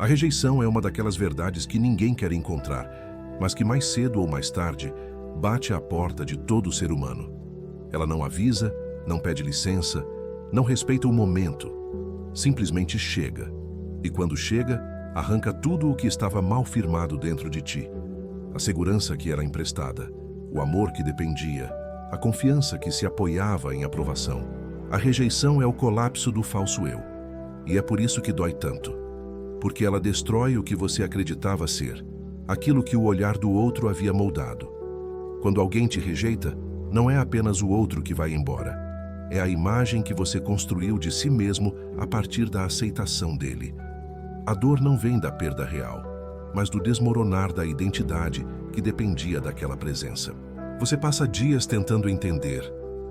A rejeição é uma daquelas verdades que ninguém quer encontrar, mas que mais cedo ou mais tarde bate à porta de todo ser humano. Ela não avisa, não pede licença, não respeita o momento. Simplesmente chega. E quando chega, arranca tudo o que estava mal firmado dentro de ti. A segurança que era emprestada, o amor que dependia, a confiança que se apoiava em aprovação. A rejeição é o colapso do falso eu. E é por isso que dói tanto. Porque ela destrói o que você acreditava ser, aquilo que o olhar do outro havia moldado. Quando alguém te rejeita, não é apenas o outro que vai embora. É a imagem que você construiu de si mesmo a partir da aceitação dele. A dor não vem da perda real, mas do desmoronar da identidade que dependia daquela presença. Você passa dias tentando entender,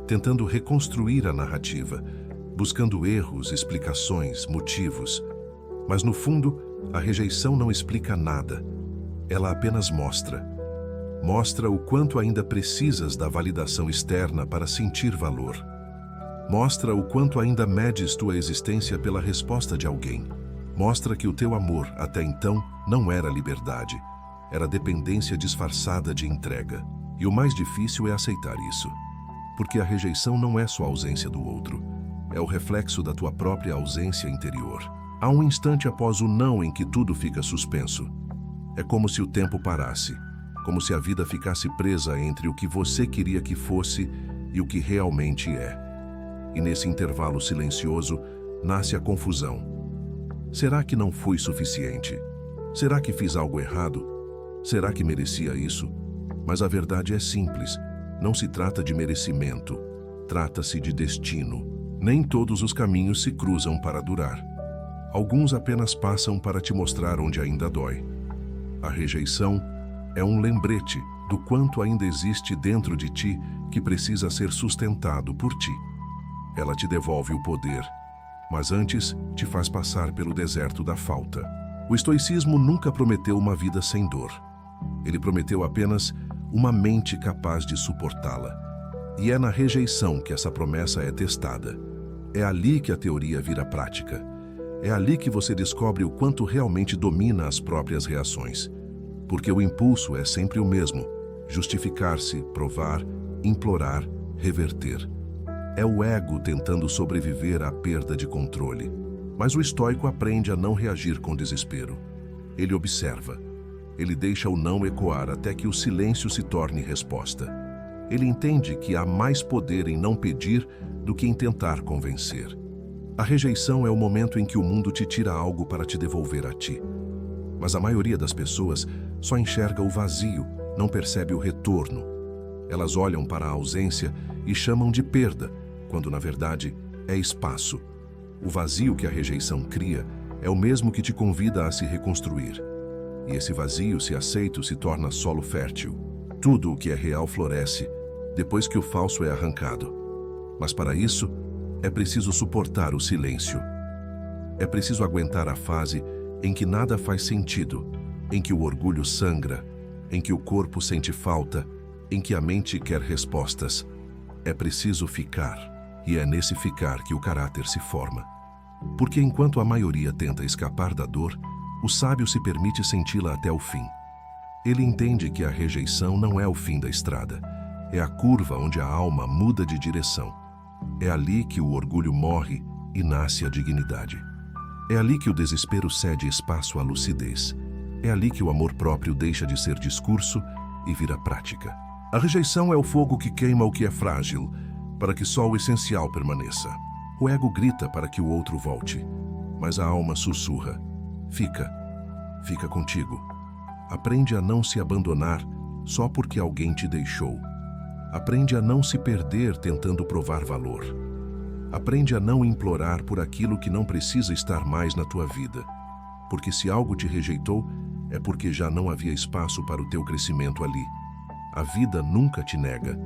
tentando reconstruir a narrativa, buscando erros, explicações, motivos. Mas no fundo, a rejeição não explica nada. Ela apenas mostra. Mostra o quanto ainda precisas da validação externa para sentir valor. Mostra o quanto ainda medes tua existência pela resposta de alguém. Mostra que o teu amor, até então, não era liberdade. Era dependência disfarçada de entrega. E o mais difícil é aceitar isso. Porque a rejeição não é só a ausência do outro. É o reflexo da tua própria ausência interior. Há um instante após o não em que tudo fica suspenso. É como se o tempo parasse. Como se a vida ficasse presa entre o que você queria que fosse e o que realmente é. E nesse intervalo silencioso, nasce a confusão. Será que não fui suficiente? Será que fiz algo errado? Será que merecia isso? Mas a verdade é simples. Não se trata de merecimento. Trata-se de destino. Nem todos os caminhos se cruzam para durar. Alguns apenas passam para te mostrar onde ainda dói. A rejeição é um lembrete do quanto ainda existe dentro de ti que precisa ser sustentado por ti. Ela te devolve o poder, mas antes te faz passar pelo deserto da falta. O estoicismo nunca prometeu uma vida sem dor. Ele prometeu apenas uma mente capaz de suportá-la. E é na rejeição que essa promessa é testada. É ali que a teoria vira prática. É ali que você descobre o quanto realmente domina as próprias reações. Porque o impulso é sempre o mesmo: justificar-se, provar, implorar, reverter. É o ego tentando sobreviver à perda de controle. Mas o estoico aprende a não reagir com desespero. Ele observa. Ele deixa o não ecoar até que o silêncio se torne resposta. Ele entende que há mais poder em não pedir do que em tentar convencer. A rejeição é o momento em que o mundo te tira algo para te devolver a ti. Mas a maioria das pessoas só enxerga o vazio, não percebe o retorno. Elas olham para a ausência e chamam de perda, quando na verdade é espaço. O vazio que a rejeição cria é o mesmo que te convida a se reconstruir. E esse vazio, se aceito, se torna solo fértil. Tudo o que é real floresce, depois que o falso é arrancado. Mas para isso, é preciso suportar o silêncio. É preciso aguentar a fase em que nada faz sentido, em que o orgulho sangra, em que o corpo sente falta, em que a mente quer respostas. É preciso ficar, e é nesse ficar que o caráter se forma. Porque enquanto a maioria tenta escapar da dor, o sábio se permite senti-la até o fim. Ele entende que a rejeição não é o fim da estrada, é a curva onde a alma muda de direção. É ali que o orgulho morre e nasce a dignidade. É ali que o desespero cede espaço à lucidez. É ali que o amor próprio deixa de ser discurso e vira prática. A rejeição é o fogo que queima o que é frágil, para que só o essencial permaneça. O ego grita para que o outro volte, mas a alma sussurra: fica contigo. Aprende a não se abandonar só porque alguém te deixou. Aprende a não se perder tentando provar valor. Aprende a não implorar por aquilo que não precisa estar mais na tua vida. Porque se algo te rejeitou, é porque já não havia espaço para o teu crescimento ali. A vida nunca te nega,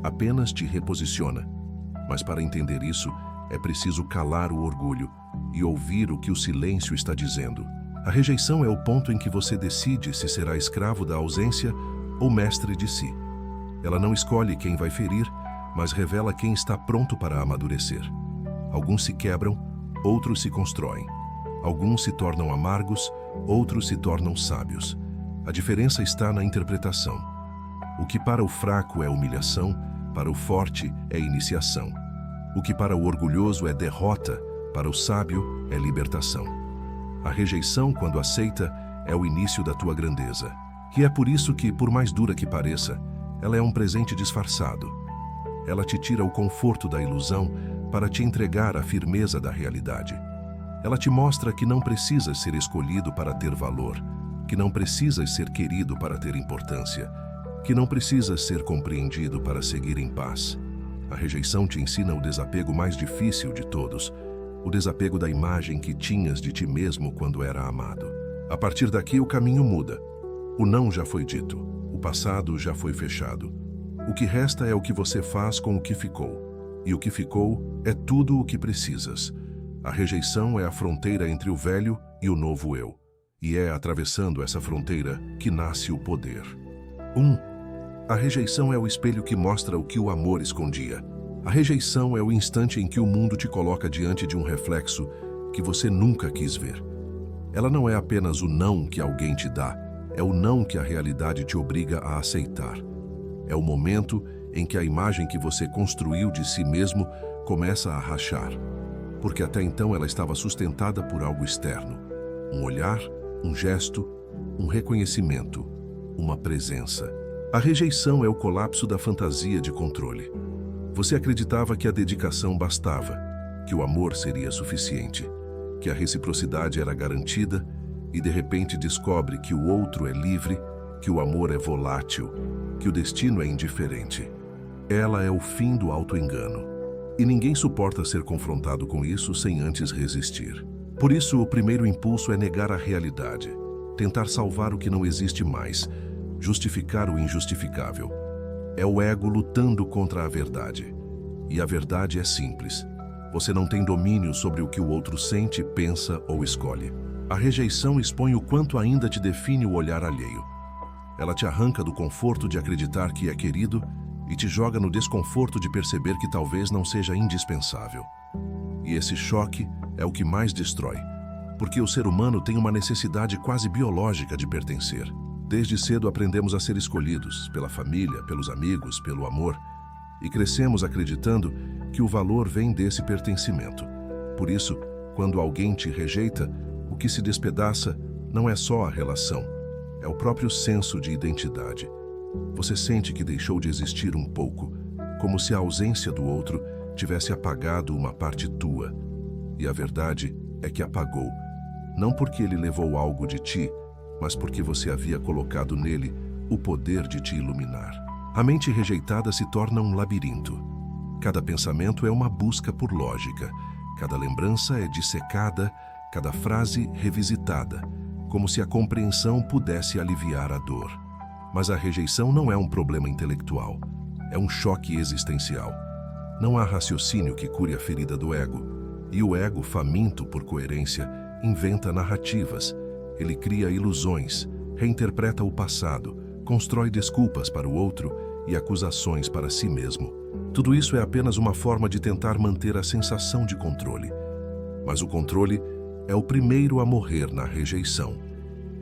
apenas te reposiciona. Mas para entender isso, é preciso calar o orgulho e ouvir o que o silêncio está dizendo. A rejeição é o ponto em que você decide se será escravo da ausência ou mestre de si. Ela não escolhe quem vai ferir, mas revela quem está pronto para amadurecer. Alguns se quebram, outros se constroem. Alguns se tornam amargos, outros se tornam sábios. A diferença está na interpretação. O que para o fraco é humilhação, para o forte é iniciação. O que para o orgulhoso é derrota, para o sábio é libertação. A rejeição, quando aceita, é o início da tua grandeza. E é por isso que, por mais dura que pareça, ela é um presente disfarçado. Ela te tira o conforto da ilusão para te entregar a firmeza da realidade. Ela te mostra que não precisas ser escolhido para ter valor, que não precisas ser querido para ter importância, que não precisas ser compreendido para seguir em paz. A rejeição te ensina o desapego mais difícil de todos, o desapego da imagem que tinhas de ti mesmo quando era amado. A partir daqui o caminho muda. O não já foi dito, o passado já foi fechado. O que resta é o que você faz com o que ficou. E o que ficou é tudo o que precisas. A rejeição é a fronteira entre o velho e o novo eu. E é atravessando essa fronteira que nasce o poder. 1. A rejeição é o espelho que mostra o que o amor escondia. A rejeição é o instante em que o mundo te coloca diante de um reflexo que você nunca quis ver. Ela não é apenas o não que alguém te dá, é o não que a realidade te obriga a aceitar. É o momento em que a imagem que você construiu de si mesmo começa a rachar, porque até então ela estava sustentada por algo externo. Um olhar, um gesto, um reconhecimento, uma presença. A rejeição é o colapso da fantasia de controle. Você acreditava que a dedicação bastava, que o amor seria suficiente, que a reciprocidade era garantida e de repente descobre que o outro é livre, que o amor é volátil, que o destino é indiferente. Ela é o fim do auto-engano. E ninguém suporta ser confrontado com isso sem antes resistir. Por isso, o primeiro impulso é negar a realidade, tentar salvar o que não existe mais, justificar o injustificável. É o ego lutando contra a verdade. E a verdade é simples. Você não tem domínio sobre o que o outro sente, pensa ou escolhe. A rejeição expõe o quanto ainda te define o olhar alheio. Ela te arranca do conforto de acreditar que é querido e te joga no desconforto de perceber que talvez não seja indispensável. E esse choque é o que mais destrói, porque o ser humano tem uma necessidade quase biológica de pertencer. Desde cedo aprendemos a ser escolhidos pela família, pelos amigos, pelo amor, e crescemos acreditando que o valor vem desse pertencimento. Por isso, quando alguém te rejeita, o que se despedaça não é só a relação, é o próprio senso de identidade. Você sente que deixou de existir um pouco, como se a ausência do outro tivesse apagado uma parte tua. E a verdade é que apagou, não porque ele levou algo de ti, mas porque você havia colocado nele o poder de te iluminar. A mente rejeitada se torna um labirinto. Cada pensamento é uma busca por lógica, cada lembrança é dissecada, cada frase revisitada, como se a compreensão pudesse aliviar a dor. Mas a rejeição não é um problema intelectual, é um choque existencial. Não há raciocínio que cure a ferida do ego, e o ego, faminto por coerência, inventa narrativas. Ele cria ilusões, reinterpreta o passado, constrói desculpas para o outro e acusações para si mesmo. Tudo isso é apenas uma forma de tentar manter a sensação de controle. Mas o controle é o primeiro a morrer na rejeição.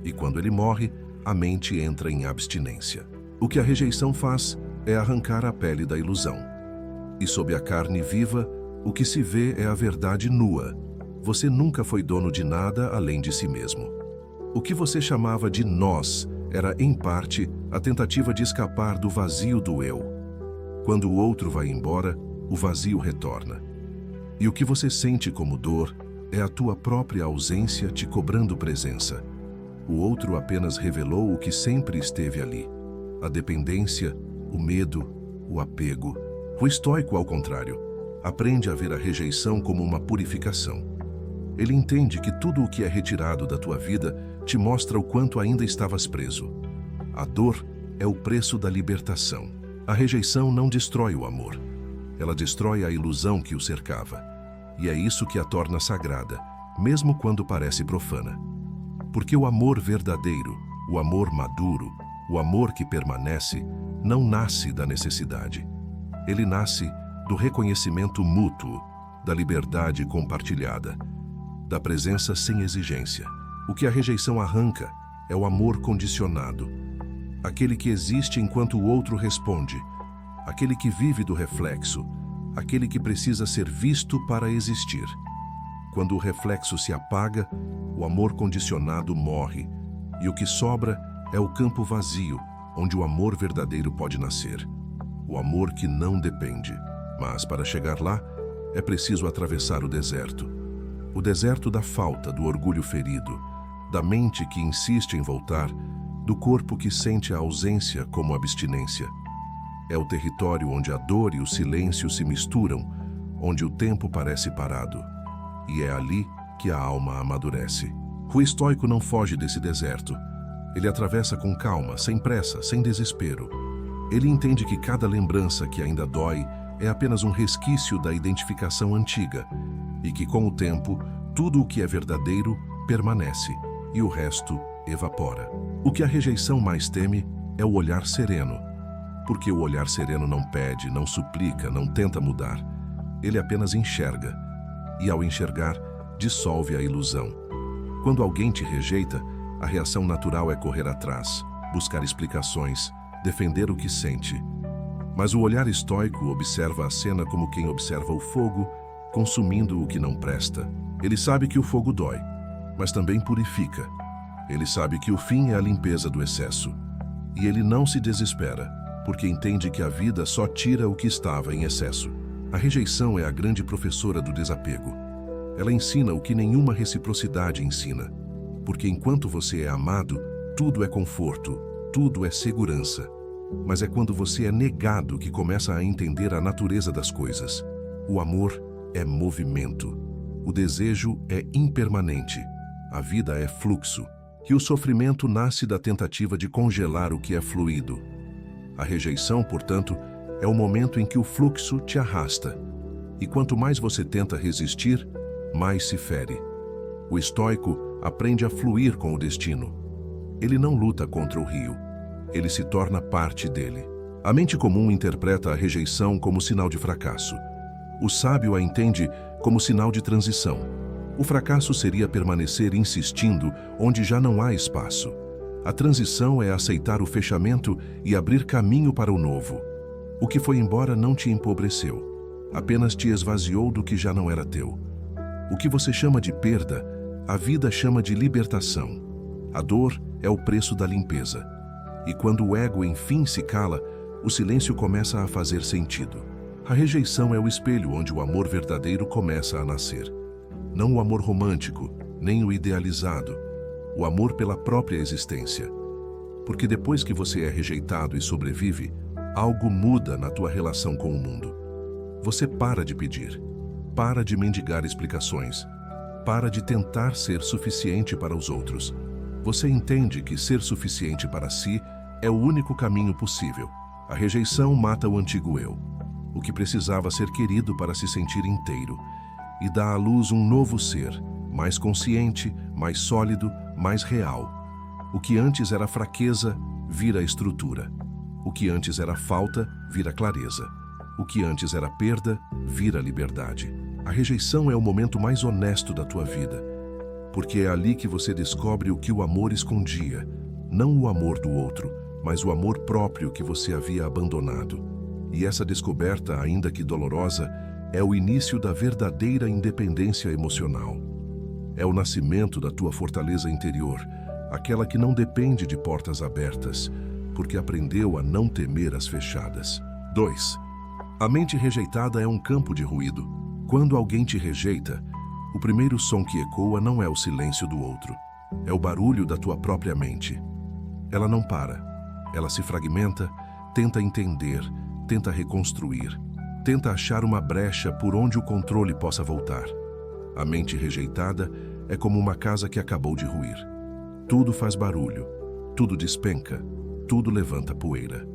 E quando ele morre, a mente entra em abstinência. O que a rejeição faz é arrancar a pele da ilusão. E sob a carne viva, o que se vê é a verdade nua. Você nunca foi dono de nada além de si mesmo. O que você chamava de nós era, em parte, a tentativa de escapar do vazio do eu. Quando o outro vai embora, o vazio retorna. E o que você sente como dor é a tua própria ausência te cobrando presença. O outro apenas revelou o que sempre esteve ali. A dependência, o medo, o apego. O estoico, ao contrário, aprende a ver a rejeição como uma purificação. Ele entende que tudo o que é retirado da tua vida te mostra o quanto ainda estavas preso. A dor é o preço da libertação. A rejeição não destrói o amor. Ela destrói a ilusão que o cercava. E é isso que a torna sagrada, mesmo quando parece profana. Porque o amor verdadeiro, o amor maduro, o amor que permanece, não nasce da necessidade. Ele nasce do reconhecimento mútuo, da liberdade compartilhada. da presença sem exigência. O que a rejeição arranca é o amor condicionado, aquele que existe enquanto o outro responde, aquele que vive do reflexo, aquele que precisa ser visto para existir. Quando o reflexo se apaga, o amor condicionado morre, e o que sobra é o campo vazio, onde o amor verdadeiro pode nascer. O amor que não depende. Mas para chegar lá, é preciso atravessar o deserto. O deserto da falta, do orgulho ferido, da mente que insiste em voltar, do corpo que sente a ausência como abstinência. É o território onde a dor e o silêncio se misturam, onde o tempo parece parado. E é ali que a alma amadurece. O estoico não foge desse deserto. Ele atravessa com calma, sem pressa, sem desespero. Ele entende que cada lembrança que ainda dói é apenas um resquício da identificação antiga e que, com o tempo, tudo o que é verdadeiro permanece e o resto evapora. O que a rejeição mais teme é o olhar sereno, porque o olhar sereno não pede, não suplica, não tenta mudar. Ele apenas enxerga e, ao enxergar, dissolve a ilusão. Quando alguém te rejeita, a reação natural é correr atrás, buscar explicações, defender o que sente. Mas o olhar estoico observa a cena como quem observa o fogo, consumindo o que não presta. Ele sabe que o fogo dói, mas também purifica. Ele sabe que o fim é a limpeza do excesso. E ele não se desespera, porque entende que a vida só tira o que estava em excesso. A rejeição é a grande professora do desapego. Ela ensina o que nenhuma reciprocidade ensina. Porque enquanto você é amado, tudo é conforto, tudo é segurança. Mas é quando você é negado que começa a entender a natureza das coisas. O amor é movimento. O desejo é impermanente. A vida é fluxo. E o sofrimento nasce da tentativa de congelar o que é fluido. A rejeição, portanto, é o momento em que o fluxo te arrasta. E quanto mais você tenta resistir, mais se fere. O estoico aprende a fluir com o destino. Ele não luta contra o rio. Ele se torna parte dele. A mente comum interpreta a rejeição como sinal de fracasso. O sábio a entende como sinal de transição. O fracasso seria permanecer insistindo onde já não há espaço. A transição é aceitar o fechamento e abrir caminho para o novo. O que foi embora não te empobreceu, apenas te esvaziou do que já não era teu. O que você chama de perda, a vida chama de libertação. A dor é o preço da limpeza. E quando o ego enfim se cala, o silêncio começa a fazer sentido. A rejeição é o espelho onde o amor verdadeiro começa a nascer. Não o amor romântico, nem o idealizado. O amor pela própria existência. Porque depois que você é rejeitado e sobrevive, algo muda na tua relação com o mundo. Você para de pedir, para de mendigar explicações, para de tentar ser suficiente para os outros. Você entende que ser suficiente para si é o único caminho possível. A rejeição mata o antigo eu, o que precisava ser querido para se sentir inteiro, e dá à luz um novo ser, mais consciente, mais sólido, mais real. O que antes era fraqueza, vira estrutura. O que antes era falta, vira clareza. O que antes era perda, vira liberdade. A rejeição é o momento mais honesto da tua vida, porque é ali que você descobre o que o amor escondia, não o amor do outro, mas o amor próprio que você havia abandonado. E essa descoberta, ainda que dolorosa, é o início da verdadeira independência emocional. É o nascimento da tua fortaleza interior, aquela que não depende de portas abertas, porque aprendeu a não temer as fechadas. 2. A mente rejeitada é um campo de ruído. Quando alguém te rejeita, o primeiro som que ecoa não é o silêncio do outro, é o barulho da tua própria mente. Ela não para, ela se fragmenta, tenta entender, tenta reconstruir, tenta achar uma brecha por onde o controle possa voltar. A mente rejeitada é como uma casa que acabou de ruir. Tudo faz barulho, tudo despenca, tudo levanta poeira.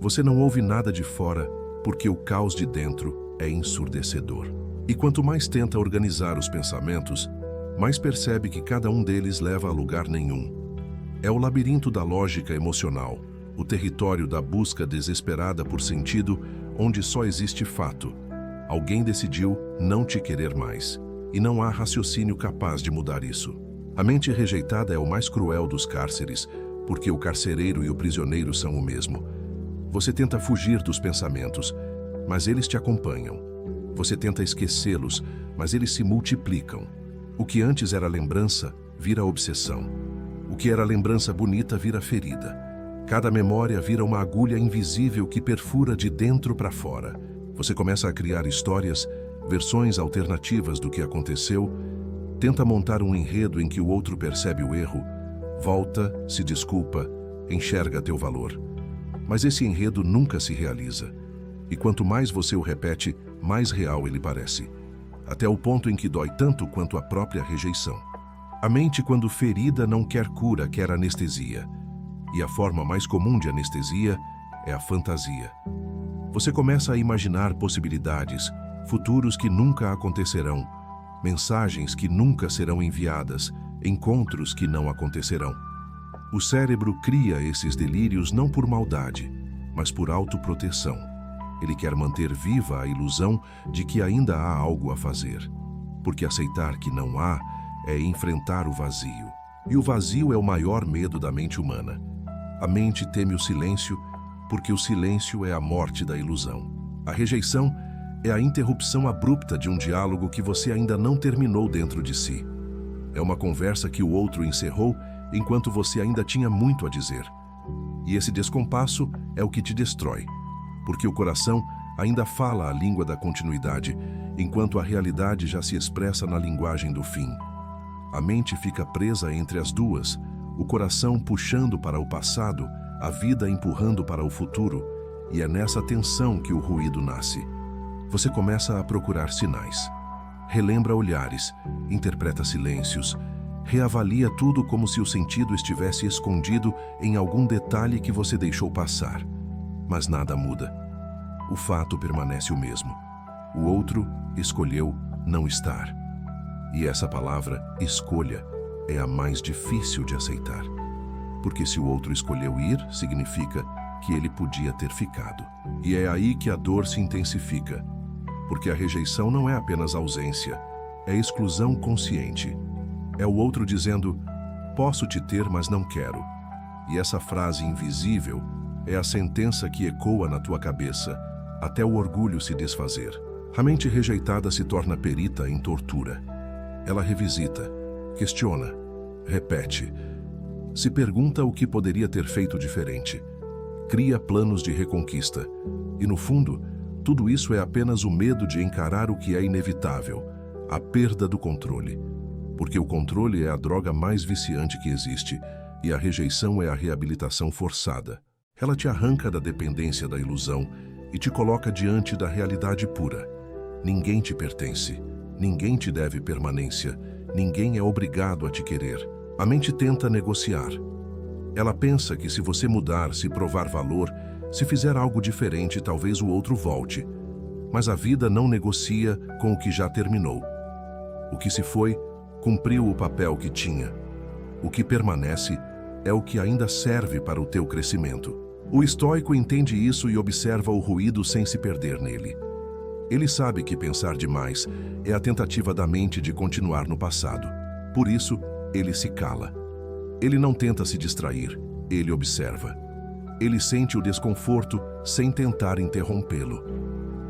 Você não ouve nada de fora porque o caos de dentro é ensurdecedor. E quanto mais tenta organizar os pensamentos, mais percebe que cada um deles leva a lugar nenhum. É o labirinto da lógica emocional, o território da busca desesperada por sentido, onde só existe fato. Alguém decidiu não te querer mais. e não há raciocínio capaz de mudar isso. A mente rejeitada é o mais cruel dos cárceres, porque o carcereiro e o prisioneiro são o mesmo. Você tenta fugir dos pensamentos, mas eles te acompanham. Você tenta esquecê-los, mas eles se multiplicam. O que antes era lembrança, vira obsessão. O que era lembrança bonita vira ferida. Cada memória vira uma agulha invisível que perfura de dentro para fora. Você começa a criar histórias, versões alternativas do que aconteceu, tenta montar um enredo em que o outro percebe o erro, volta, se desculpa, enxerga teu valor. Mas esse enredo nunca se realiza. E quanto mais você o repete, mais real ele parece. Até o ponto em que dói tanto quanto a própria rejeição. A mente, quando ferida, não quer cura, quer anestesia. E a forma mais comum de anestesia é a fantasia. Você começa a imaginar possibilidades, futuros que nunca acontecerão, mensagens que nunca serão enviadas, encontros que não acontecerão. O cérebro cria esses delírios não por maldade, mas por autoproteção. Ele quer manter viva a ilusão de que ainda há algo a fazer. Porque aceitar que não há é enfrentar o vazio. E o vazio é o maior medo da mente humana. A mente teme o silêncio, porque o silêncio é a morte da ilusão. A rejeição é a interrupção abrupta de um diálogo que você ainda não terminou dentro de si. É uma conversa que o outro encerrou enquanto você ainda tinha muito a dizer. E esse descompasso é o que te destrói, porque o coração ainda fala a língua da continuidade, enquanto a realidade já se expressa na linguagem do fim. A mente fica presa entre as duas, o coração puxando para o passado, a vida empurrando para o futuro, e é nessa tensão que o ruído nasce. Você começa a procurar sinais. Relembra olhares, interpreta silêncios, reavalia tudo como se o sentido estivesse escondido em algum detalhe que você deixou passar. Mas nada muda. O fato permanece o mesmo. O outro escolheu não estar. E essa palavra, escolha, é a mais difícil de aceitar. Porque se o outro escolheu ir, significa que ele podia ter ficado. E é aí que a dor se intensifica. Porque a rejeição não é apenas ausência, é exclusão consciente. É o outro dizendo, posso te ter, mas não quero. E essa frase invisível é a sentença que ecoa na tua cabeça, até o orgulho se desfazer. A mente rejeitada se torna perita em tortura. Ela revisita, questiona, repete. Se pergunta o que poderia ter feito diferente. Cria planos de reconquista. E no fundo, tudo isso é apenas o medo de encarar o que é inevitável, a perda do controle. Porque o controle é a droga mais viciante que existe e a rejeição é a reabilitação forçada. Ela te arranca da dependência da ilusão e te coloca diante da realidade pura. Ninguém te pertence, ninguém te deve permanência, ninguém é obrigado a te querer. A mente tenta negociar. Ela pensa que se você mudar, se provar valor, se fizer algo diferente, talvez o outro volte. Mas a vida não negocia com o que já terminou. O que se foi, cumpriu o papel que tinha. O que permanece é o que ainda serve para o teu crescimento. O estoico entende isso e observa o ruído sem se perder nele. Ele sabe que pensar demais é a tentativa da mente de continuar no passado. Por isso, ele se cala. Ele não tenta se distrair, ele observa. Ele sente o desconforto sem tentar interrompê-lo.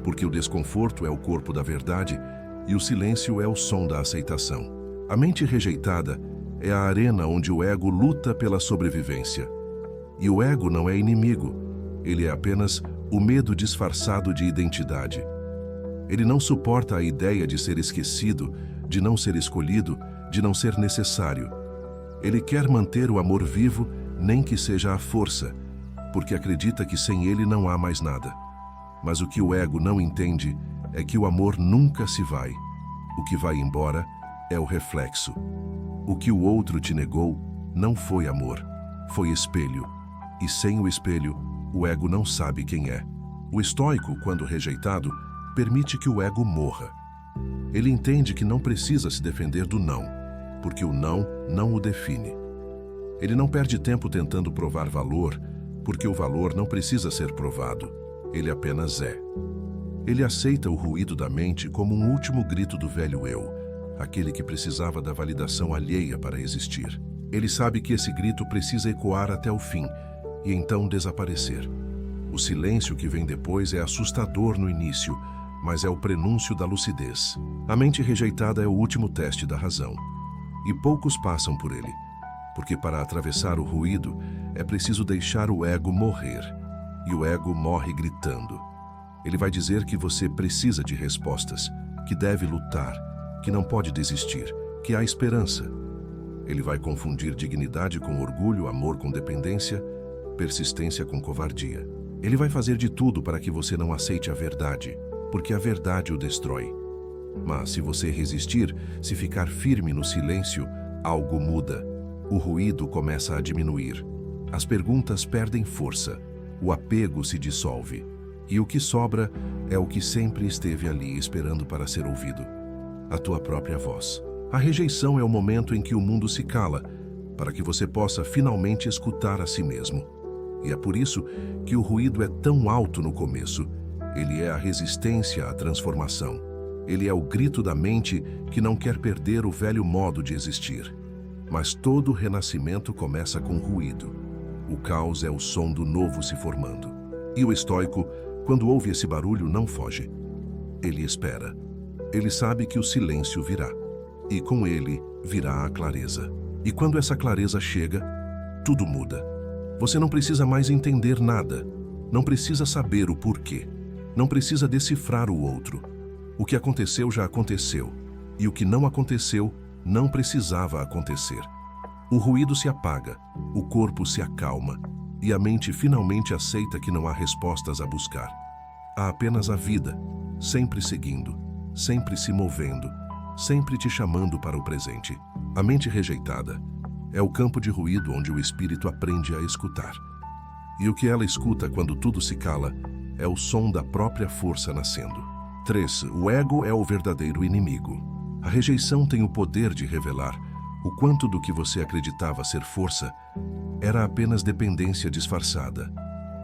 Porque o desconforto é o corpo da verdade e o silêncio é o som da aceitação. A mente rejeitada é a arena onde o ego luta pela sobrevivência. E o ego não é inimigo, ele é apenas o medo disfarçado de identidade. Ele não suporta a ideia de ser esquecido, de não ser escolhido, de não ser necessário. Ele quer manter o amor vivo, nem que seja à força, porque acredita que sem ele não há mais nada. Mas o que o ego não entende é que o amor nunca se vai. O que vai embora é o reflexo. O que o outro te negou não foi amor, foi espelho. E sem o espelho, o ego não sabe quem é. O estoico, quando rejeitado, permite que o ego morra. Ele entende que não precisa se defender do não, porque o não o define. Ele não perde tempo tentando provar valor, porque o valor não precisa ser provado, ele apenas é. Ele aceita o ruído da mente como um último grito do velho eu, aquele que precisava da validação alheia para existir. Ele sabe que esse grito precisa ecoar até o fim e então desaparecer. O silêncio que vem depois é assustador no início, mas é o prenúncio da lucidez. A mente rejeitada é o último teste da razão. E poucos passam por ele, porque para atravessar o ruído é preciso deixar o ego morrer. E o ego morre gritando. Ele vai dizer que você precisa de respostas, que deve lutar, que não pode desistir, que há esperança. Ele vai confundir dignidade com orgulho, amor com dependência, persistência com covardia. Ele vai fazer de tudo para que você não aceite a verdade, porque a verdade o destrói. Mas se você resistir, se ficar firme no silêncio, algo muda. O ruído começa a diminuir. As perguntas perdem força. O apego se dissolve. E o que sobra é o que sempre esteve ali esperando para ser ouvido. A tua própria voz. A rejeição é o momento em que o mundo se cala, para que você possa finalmente escutar a si mesmo. E é por isso que o ruído é tão alto no começo. Ele é a resistência à transformação. Ele é o grito da mente que não quer perder o velho modo de existir. Mas todo renascimento começa com ruído. O caos é o som do novo se formando. E o estoico, quando ouve esse barulho, não foge. Ele espera. Ele sabe que o silêncio virá. E com ele virá a clareza. E quando essa clareza chega, tudo muda. Você não precisa mais entender nada. Não precisa saber o porquê. Não precisa decifrar o outro. O que aconteceu já aconteceu. E o que não aconteceu não precisava acontecer. O ruído se apaga, o corpo se acalma e a mente finalmente aceita que não há respostas a buscar. Há apenas a vida, sempre seguindo, sempre se movendo, sempre te chamando para o presente. A mente rejeitada é o campo de ruído onde o espírito aprende a escutar. E o que ela escuta quando tudo se cala é o som da própria força nascendo. 3. O ego é o verdadeiro inimigo. A rejeição tem o poder de revelar o quanto do que você acreditava ser força era apenas dependência disfarçada.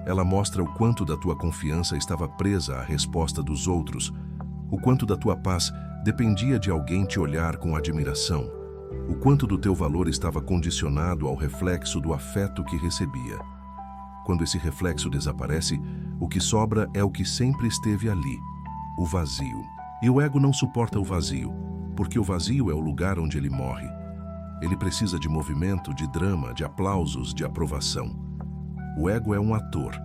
Ela mostra o quanto da tua confiança estava presa à resposta dos outros, o quanto da tua paz dependia de alguém te olhar com admiração, o quanto do teu valor estava condicionado ao reflexo do afeto que recebia. Quando esse reflexo desaparece, o que sobra é o que sempre esteve ali, o vazio. E o ego não suporta o vazio, porque o vazio é o lugar onde ele morre. Ele precisa de movimento, de drama, de aplausos, de aprovação. O ego é um ator,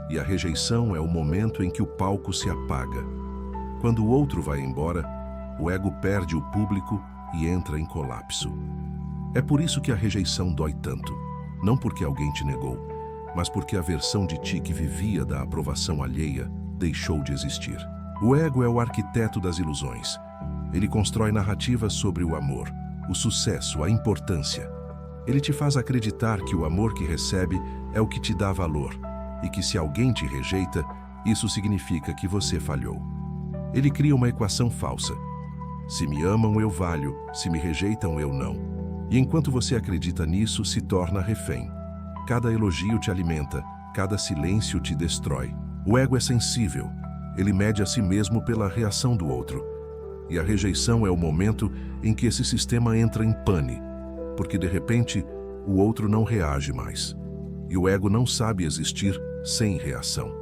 e a rejeição é o momento em que o palco se apaga. Quando o outro vai embora, o ego perde o público e entra em colapso. É por isso que a rejeição dói tanto, não porque alguém te negou, mas porque a versão de ti que vivia da aprovação alheia deixou de existir. O ego é o arquiteto das ilusões. Ele constrói narrativas sobre o amor, o sucesso, a importância. Ele te faz acreditar que o amor que recebe é o que te dá valor e que se alguém te rejeita, isso significa que você falhou. Ele cria uma equação falsa. Se me amam, eu valho. Se me rejeitam, eu não. E enquanto você acredita nisso, se torna refém. Cada elogio te alimenta, cada silêncio te destrói. O ego é sensível. Ele mede a si mesmo pela reação do outro. E a rejeição é o momento em que esse sistema entra em pane, porque de repente o outro não reage mais. E o ego não sabe existir sem reação.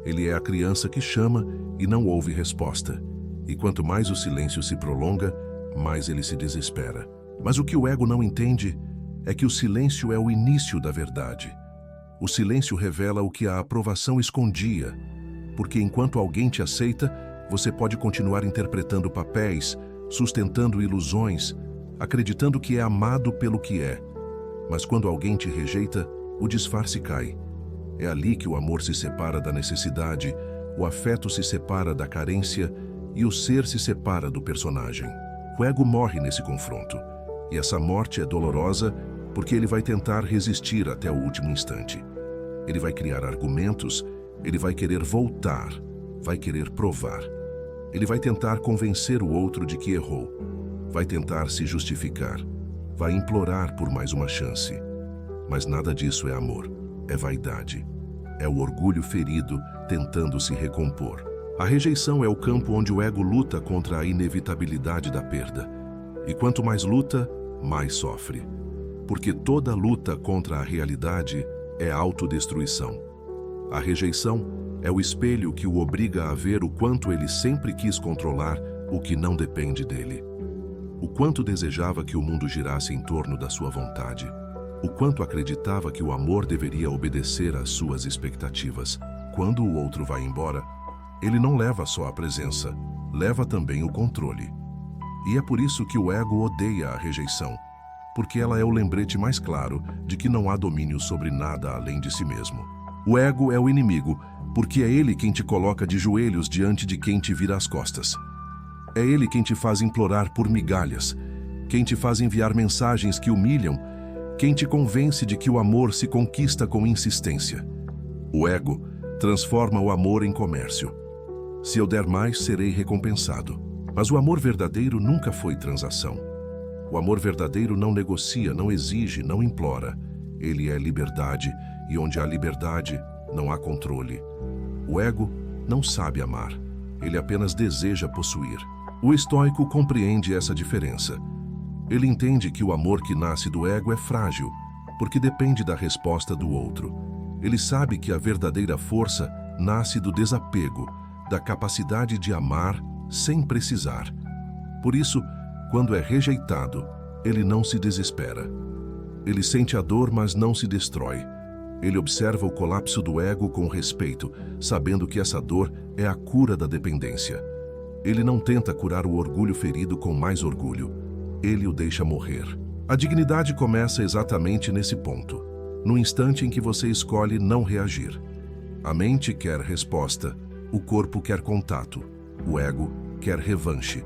Ele é a criança que chama e não ouve resposta. E quanto mais o silêncio se prolonga, mais ele se desespera. Mas o que o ego não entende é que o silêncio é o início da verdade. O silêncio revela o que a aprovação escondia, porque enquanto alguém te aceita, você pode continuar interpretando papéis, sustentando ilusões, acreditando que é amado pelo que é. Mas quando alguém te rejeita, o disfarce cai. É ali que o amor se separa da necessidade, o afeto se separa da carência e o ser se separa do personagem. O ego morre nesse confronto. E essa morte é dolorosa porque ele vai tentar resistir até o último instante. Ele vai criar argumentos, ele vai querer voltar, vai querer provar. Ele vai tentar convencer o outro de que errou, vai tentar se justificar, vai implorar por mais uma chance. Mas nada disso é amor, é vaidade. É o orgulho ferido tentando se recompor. A rejeição é o campo onde o ego luta contra a inevitabilidade da perda. E quanto mais luta, mais sofre. Porque toda luta contra a realidade é autodestruição. A rejeição é o espelho que o obriga a ver o quanto ele sempre quis controlar o que não depende dele. O quanto desejava que o mundo girasse em torno da sua vontade. O quanto acreditava que o amor deveria obedecer às suas expectativas. Quando o outro vai embora, ele não leva só a presença, leva também o controle. E é por isso que o ego odeia a rejeição, porque ela é o lembrete mais claro de que não há domínio sobre nada além de si mesmo. O ego é o inimigo, porque é ele quem te coloca de joelhos diante de quem te vira as costas. É ele quem te faz implorar por migalhas, quem te faz enviar mensagens que humilham, quem te convence de que o amor se conquista com insistência. O ego transforma o amor em comércio. Se eu der mais, serei recompensado. Mas o amor verdadeiro nunca foi transação. O amor verdadeiro não negocia, não exige, não implora. Ele é liberdade, e onde há liberdade, não há controle. O ego não sabe amar, ele apenas deseja possuir. O estoico compreende essa diferença. Ele entende que o amor que nasce do ego é frágil, porque depende da resposta do outro. Ele sabe que a verdadeira força nasce do desapego, da capacidade de amar sem precisar. Por isso, quando é rejeitado, ele não se desespera. Ele sente a dor, mas não se destrói. Ele observa o colapso do ego com respeito, sabendo que essa dor é a cura da dependência. Ele não tenta curar o orgulho ferido com mais orgulho. Ele o deixa morrer. A dignidade começa exatamente nesse ponto, no instante em que você escolhe não reagir. A mente quer resposta, o corpo quer contato, o ego quer revanche,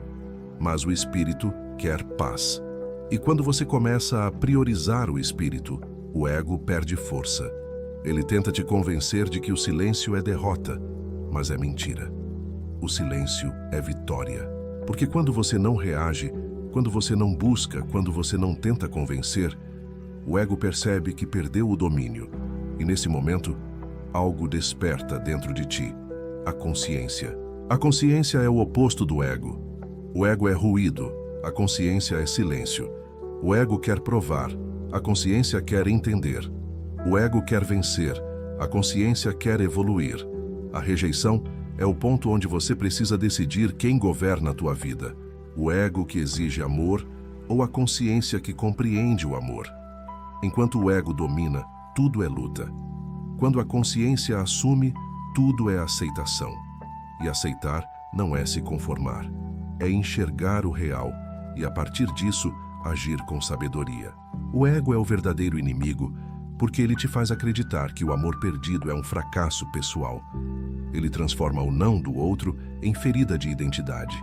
mas o espírito quer paz. E quando você começa a priorizar o espírito, o ego perde força. Ele tenta te convencer de que o silêncio é derrota, mas é mentira. O silêncio é vitória. Porque quando você não reage, quando você não busca, quando você não tenta convencer, o ego percebe que perdeu o domínio. E nesse momento, algo desperta dentro de ti. A consciência. A consciência é o oposto do ego. O ego é ruído, a consciência é silêncio. O ego quer provar, a consciência quer entender. O ego quer vencer, a consciência quer evoluir. A rejeição é o ponto onde você precisa decidir quem governa a tua vida. O ego que exige amor ou a consciência que compreende o amor. Enquanto o ego domina, tudo é luta. Quando a consciência assume, tudo é aceitação. E aceitar não é se conformar, é enxergar o real e, a partir disso, agir com sabedoria. O ego é o verdadeiro inimigo porque ele te faz acreditar que o amor perdido é um fracasso pessoal. Ele transforma o não do outro em ferida de identidade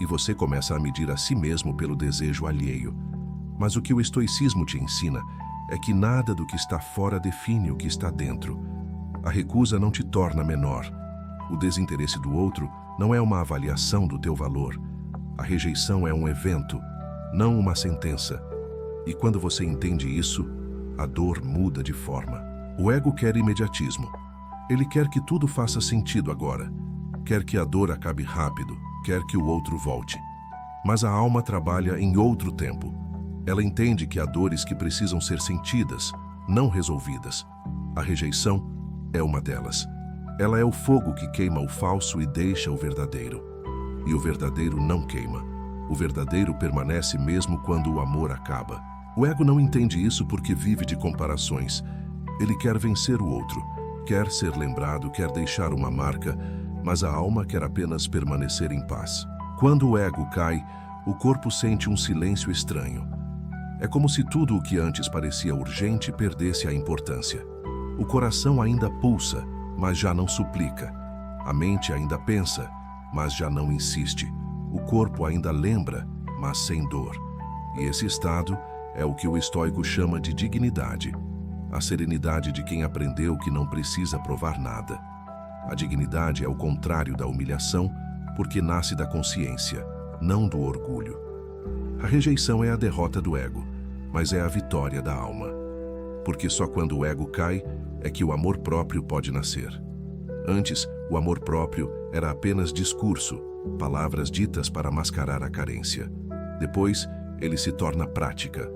e você começa a medir a si mesmo pelo desejo alheio. Mas o que o estoicismo te ensina é que nada do que está fora define o que está dentro. A recusa não te torna menor. O desinteresse do outro não é uma avaliação do teu valor. A rejeição é um evento, não uma sentença. E quando você entende isso, a dor muda de forma. O ego quer imediatismo. Ele quer que tudo faça sentido agora. Quer que a dor acabe rápido, quer que o outro volte. Mas a alma trabalha em outro tempo. Ela entende que há dores que precisam ser sentidas, não resolvidas. A rejeição é uma delas. Ela é o fogo que queima o falso e deixa o verdadeiro. E o verdadeiro não queima. O verdadeiro permanece mesmo quando o amor acaba. O ego não entende isso porque vive de comparações. Ele quer vencer o outro, quer ser lembrado, quer deixar uma marca, mas a alma quer apenas permanecer em paz. Quando o ego cai, o corpo sente um silêncio estranho. É como se tudo o que antes parecia urgente perdesse a importância. O coração ainda pulsa, mas já não suplica. A mente ainda pensa, mas já não insiste. O corpo ainda lembra, mas sem dor. E esse estado é o que o estoico chama de dignidade. A serenidade de quem aprendeu que não precisa provar nada. A dignidade é o contrário da humilhação, porque nasce da consciência, não do orgulho. A rejeição é a derrota do ego, mas é a vitória da alma. Porque só quando o ego cai é que o amor próprio pode nascer. Antes, o amor próprio era apenas discurso, palavras ditas para mascarar a carência. Depois, ele se torna prática.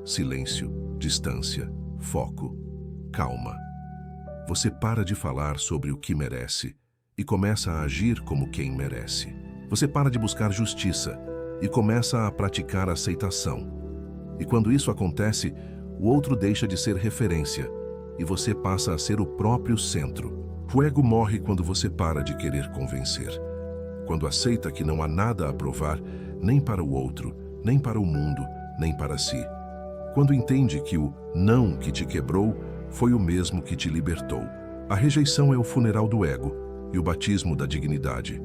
Silêncio, distância, foco, calma. Você para de falar sobre o que merece e começa a agir como quem merece. Você para de buscar justiça e começa a praticar aceitação. E quando isso acontece, o outro deixa de ser referência e você passa a ser o próprio centro. O ego morre quando você para de querer convencer. Quando aceita que não há nada a provar, nem para o outro, nem para o mundo, nem para si. Quando entende que o não que te quebrou foi o mesmo que te libertou. A rejeição é o funeral do ego e o batismo da dignidade.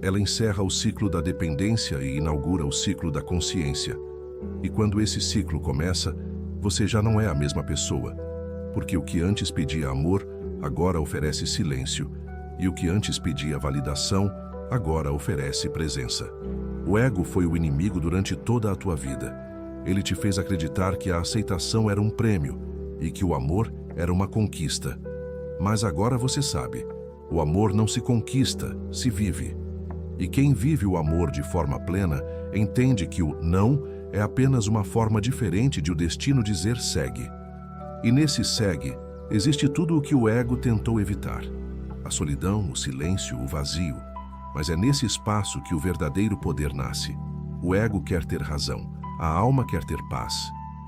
Ela encerra o ciclo da dependência e inaugura o ciclo da consciência. E quando esse ciclo começa, você já não é a mesma pessoa, porque o que antes pedia amor, agora oferece silêncio, e o que antes pedia validação, agora oferece presença. O ego foi o inimigo durante toda a tua vida. Ele te fez acreditar que a aceitação era um prêmio e que o amor era uma conquista. Mas agora você sabe, o amor não se conquista, se vive. E quem vive o amor de forma plena entende que o não é apenas uma forma diferente de o destino dizer segue. E nesse segue, existe tudo o que o ego tentou evitar. A solidão, o silêncio, o vazio. Mas é nesse espaço que o verdadeiro poder nasce. O ego quer ter razão, a alma quer ter paz.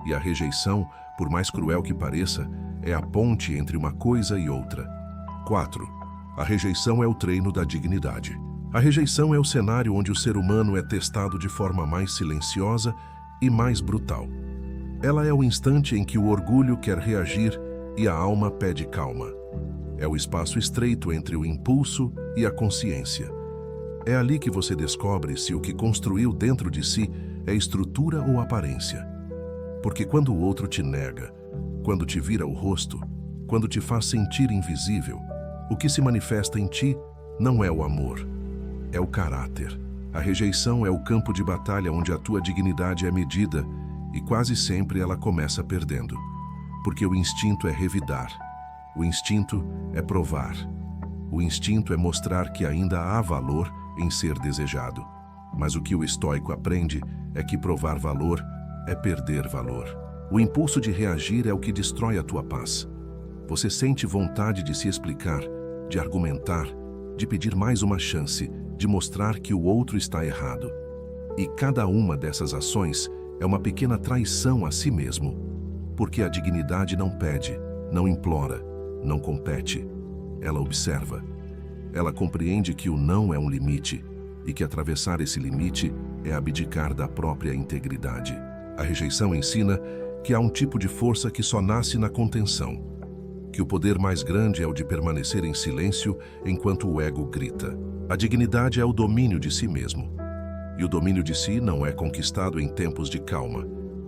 E a rejeição, por mais cruel que pareça, é a ponte entre uma coisa e outra. 4. A rejeição é o treino da dignidade. A rejeição é o cenário onde o ser humano é testado de forma mais silenciosa e mais brutal. Ela é o instante em que o orgulho quer reagir e a alma pede calma. É o espaço estreito entre o impulso e a consciência. É ali que você descobre se o que construiu dentro de si é estrutura ou aparência. Porque quando o outro te nega, quando te vira o rosto, quando te faz sentir invisível, o que se manifesta em ti não é o amor, é o caráter. A rejeição é o campo de batalha onde a tua dignidade é medida e quase sempre ela começa perdendo. Porque o instinto é revidar, o instinto é provar, o instinto é mostrar que ainda há valor em ser desejado. Mas o que o estoico aprende é que provar valor é perder valor. O impulso de reagir é o que destrói a tua paz. Você sente vontade de se explicar, de argumentar, de pedir mais uma chance, de mostrar que o outro está errado. E cada uma dessas ações é uma pequena traição a si mesmo, porque a dignidade não pede, não implora, não compete. Ela observa. Ela compreende que o não é um limite e que atravessar esse limite é abdicar da própria integridade. A rejeição ensina que há um tipo de força que só nasce na contenção, que o poder mais grande é o de permanecer em silêncio enquanto o ego grita. A dignidade é o domínio de si mesmo. E o domínio de si não é conquistado em tempos de calma.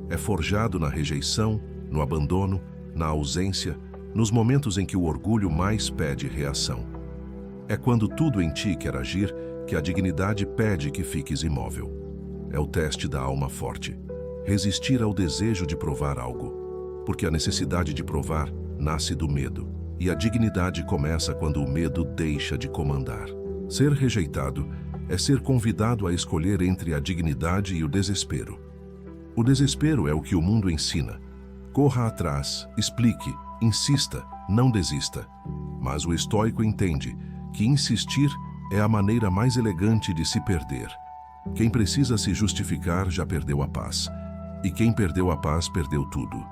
É forjado na rejeição, no abandono, na ausência, nos momentos em que o orgulho mais pede reação. É quando tudo em ti quer agir que a dignidade pede que fiques imóvel. É o teste da alma forte. Resistir ao desejo de provar algo. Porque a necessidade de provar nasce do medo. E a dignidade começa quando o medo deixa de comandar. Ser rejeitado é ser convidado a escolher entre a dignidade e o desespero. O desespero é o que o mundo ensina. Corra atrás, explique, insista, não desista. Mas o estoico entende que insistir é a maneira mais elegante de se perder. Quem precisa se justificar já perdeu a paz. E quem perdeu a paz perdeu tudo.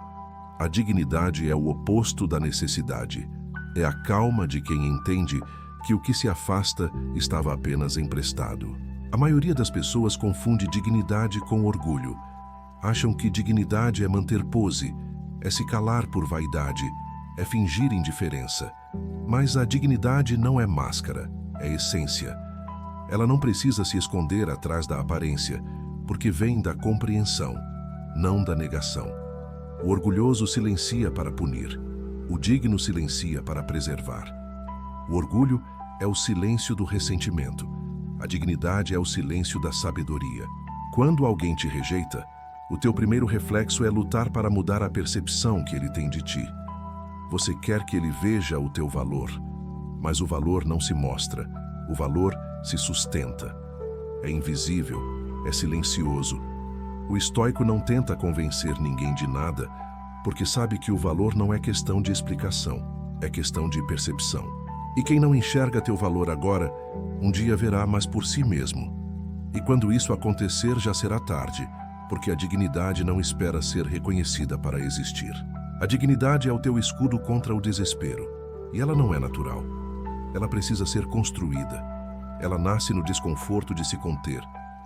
A dignidade é o oposto da necessidade. É a calma de quem entende que o que se afasta estava apenas emprestado. A maioria das pessoas confunde dignidade com orgulho. Acham que dignidade é manter pose, é se calar por vaidade, é fingir indiferença. Mas a dignidade não é máscara, é essência. Ela não precisa se esconder atrás da aparência, porque vem da compreensão, não da negação. O orgulhoso silencia para punir, o digno silencia para preservar. O orgulho é o silêncio do ressentimento, a dignidade é o silêncio da sabedoria. Quando alguém te rejeita, o teu primeiro reflexo é lutar para mudar a percepção que ele tem de ti. Você quer que ele veja o teu valor, mas o valor não se mostra, o valor se sustenta. É invisível, é silencioso. O estoico não tenta convencer ninguém de nada, porque sabe que o valor não é questão de explicação, é questão de percepção. E quem não enxerga teu valor agora, um dia verá, mas por si mesmo. E quando isso acontecer, já será tarde, porque a dignidade não espera ser reconhecida para existir. A dignidade é o teu escudo contra o desespero, e ela não é natural. Ela precisa ser construída. Ela nasce no desconforto de se conter,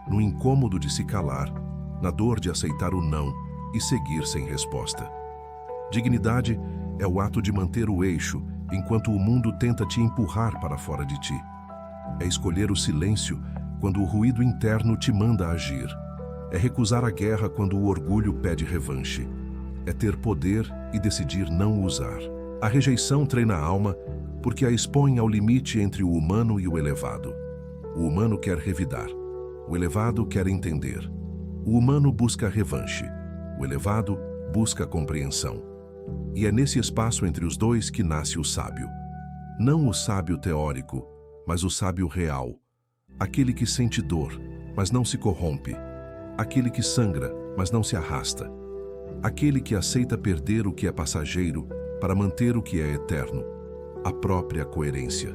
no incômodo de se calar, na dor de aceitar o não e seguir sem resposta. Dignidade é o ato de manter o eixo enquanto o mundo tenta te empurrar para fora de ti. É escolher o silêncio quando o ruído interno te manda agir. É recusar a guerra quando o orgulho pede revanche. É ter poder e decidir não usar. A rejeição treina a alma porque a expõe ao limite entre o humano e o elevado. O humano quer revidar. O elevado quer entender. O humano busca revanche. O elevado busca compreensão. E é nesse espaço entre os dois que nasce o sábio. Não o sábio teórico, mas o sábio real. Aquele que sente dor, mas não se corrompe. Aquele que sangra, mas não se arrasta. Aquele que aceita perder o que é passageiro para manter o que é eterno. A própria coerência.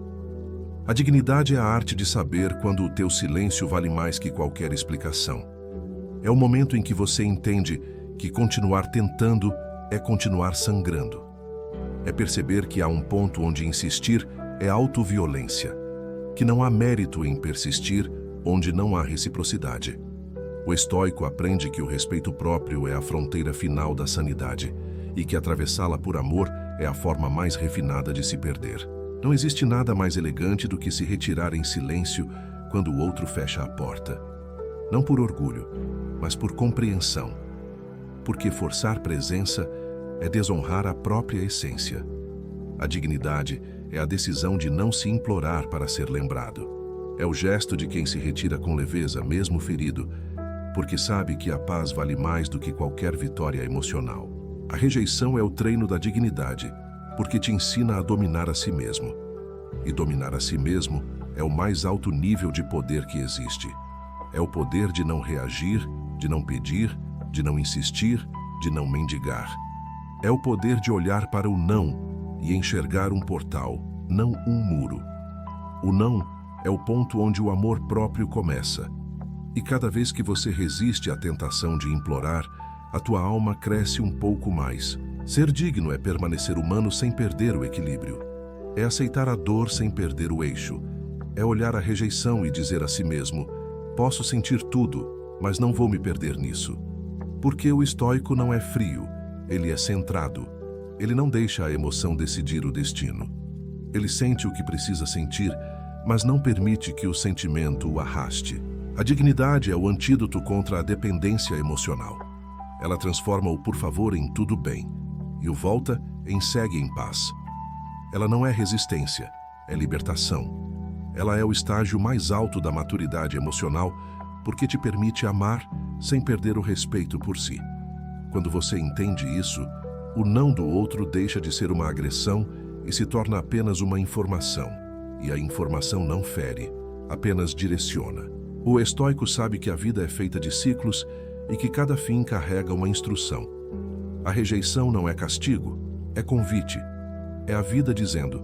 A dignidade é a arte de saber quando o teu silêncio vale mais que qualquer explicação. É o momento em que você entende que continuar tentando é continuar sangrando. É perceber que há um ponto onde insistir é autoviolência, que não há mérito em persistir onde não há reciprocidade. O estoico aprende que o respeito próprio é a fronteira final da sanidade e que atravessá-la por amor é a forma mais refinada de se perder. Não existe nada mais elegante do que se retirar em silêncio quando o outro fecha a porta. Não por orgulho, mas por compreensão. Porque forçar presença é desonrar a própria essência. A dignidade é a decisão de não se implorar para ser lembrado. É o gesto de quem se retira com leveza, mesmo ferido, porque sabe que a paz vale mais do que qualquer vitória emocional. A rejeição é o treino da dignidade, porque te ensina a dominar a si mesmo. E dominar a si mesmo é o mais alto nível de poder que existe. É o poder de não reagir, de não pedir, de não insistir, de não mendigar. É o poder de olhar para o não e enxergar um portal, não um muro. O não é o ponto onde o amor próprio começa. E cada vez que você resiste à tentação de implorar, a tua alma cresce um pouco mais. Ser digno é permanecer humano sem perder o equilíbrio. É aceitar a dor sem perder o eixo. É olhar a rejeição e dizer a si mesmo: posso sentir tudo, mas não vou me perder nisso. Porque o estoico não é frio, ele é centrado. Ele não deixa a emoção decidir o destino. Ele sente o que precisa sentir, mas não permite que o sentimento o arraste. A dignidade é o antídoto contra a dependência emocional. Ela transforma o por favor em tudo bem e o volta em segue em paz. Ela não é resistência, é libertação. Ela é o estágio mais alto da maturidade emocional porque te permite amar sem perder o respeito por si. Quando você entende isso, o não do outro deixa de ser uma agressão e se torna apenas uma informação. E a informação não fere, apenas direciona. O estoico sabe que a vida é feita de ciclos e que cada fim carrega uma instrução. A rejeição não é castigo, é convite. É a vida dizendo: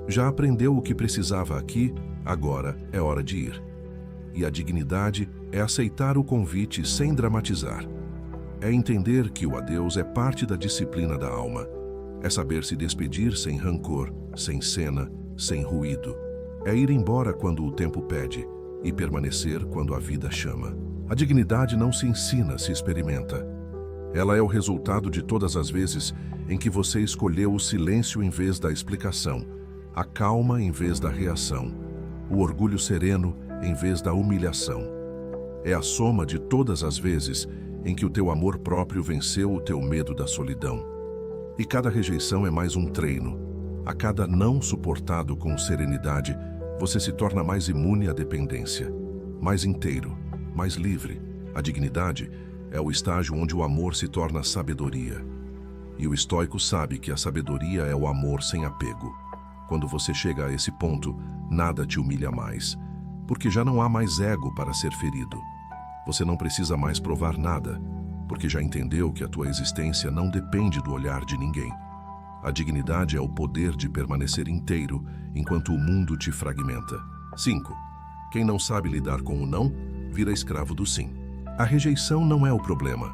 já aprendeu o que precisava aqui, agora é hora de ir. E a dignidade é aceitar o convite sem dramatizar. É entender que o adeus é parte da disciplina da alma. É saber se despedir sem rancor, sem cena, sem ruído. É ir embora quando o tempo pede e permanecer quando a vida chama. A dignidade não se ensina, se experimenta. Ela é o resultado de todas as vezes em que você escolheu o silêncio em vez da explicação, a calma em vez da reação, o orgulho sereno em vez da humilhação. É a soma de todas as vezes em que o teu amor próprio venceu o teu medo da solidão. E cada rejeição é mais um treino. A cada não suportado com serenidade, você se torna mais imune à dependência, mais inteiro, mais livre. A dignidade é o estágio onde o amor se torna sabedoria. E o estoico sabe que a sabedoria é o amor sem apego. Quando você chega a esse ponto, nada te humilha mais, porque já não há mais ego para ser ferido. Você não precisa mais provar nada, porque já entendeu que a tua existência não depende do olhar de ninguém. A dignidade é o poder de permanecer inteiro enquanto o mundo te fragmenta. 5. Quem não sabe lidar com o não, vira escravo do sim. A rejeição não é o problema.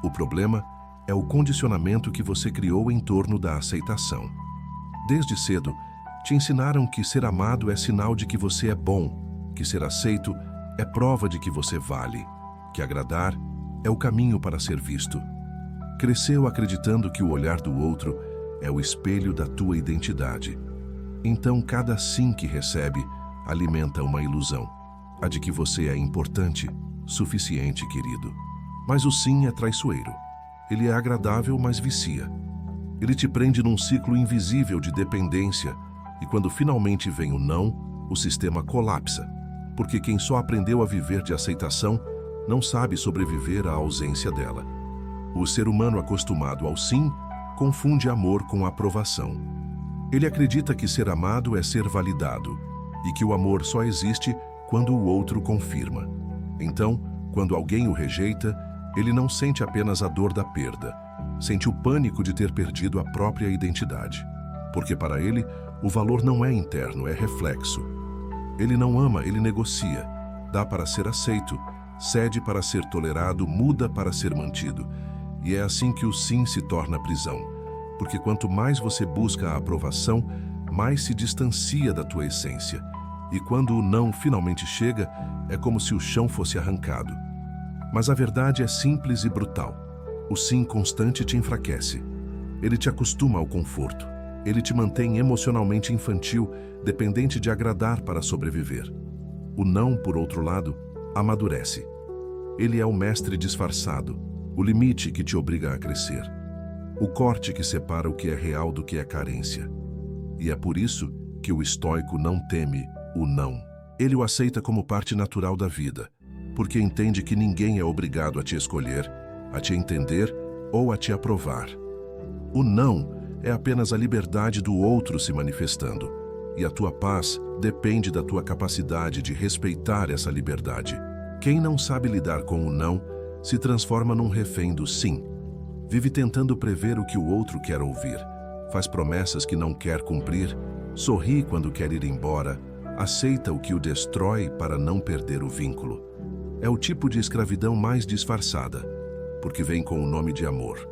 O problema é o condicionamento que você criou em torno da aceitação. Desde cedo, te ensinaram que ser amado é sinal de que você é bom, que ser aceito é prova de que você vale, que agradar é o caminho para ser visto. Cresceu acreditando que o olhar do outro é o espelho da tua identidade. Então, cada sim que recebe alimenta uma ilusão, a de que você é importante, suficiente, querido. Mas o sim é traiçoeiro. Ele é agradável, mas vicia. Ele te prende num ciclo invisível de dependência e quando finalmente vem o não, o sistema colapsa, porque quem só aprendeu a viver de aceitação não sabe sobreviver à ausência dela. O ser humano acostumado ao sim confunde amor com aprovação. Ele acredita que ser amado é ser validado e que o amor só existe quando o outro confirma. Então, quando alguém o rejeita, ele não sente apenas a dor da perda, sente o pânico de ter perdido a própria identidade. Porque para ele, o valor não é interno, é reflexo. Ele não ama, ele negocia, dá para ser aceito, cede para ser tolerado, muda para ser mantido. E é assim que o sim se torna prisão, porque quanto mais você busca a aprovação, mais se distancia da tua essência. E quando o não finalmente chega, é como se o chão fosse arrancado. Mas a verdade é simples e brutal. O sim constante te enfraquece. Ele te acostuma ao conforto. Ele te mantém emocionalmente infantil, dependente de agradar para sobreviver. O não, por outro lado, amadurece. Ele é o mestre disfarçado, o limite que te obriga a crescer, o corte que separa o que é real do que é carência. E é por isso que o estoico não teme o não. Ele o aceita como parte natural da vida, porque entende que ninguém é obrigado a te escolher, a te entender ou a te aprovar. O não é apenas a liberdade do outro se manifestando, e a tua paz depende da tua capacidade de respeitar essa liberdade. Quem não sabe lidar com o não se transforma num refém do sim. Vive tentando prever o que o outro quer ouvir, faz promessas que não quer cumprir, sorri quando quer ir embora, aceita o que o destrói para não perder o vínculo. É o tipo de escravidão mais disfarçada, porque vem com o nome de amor.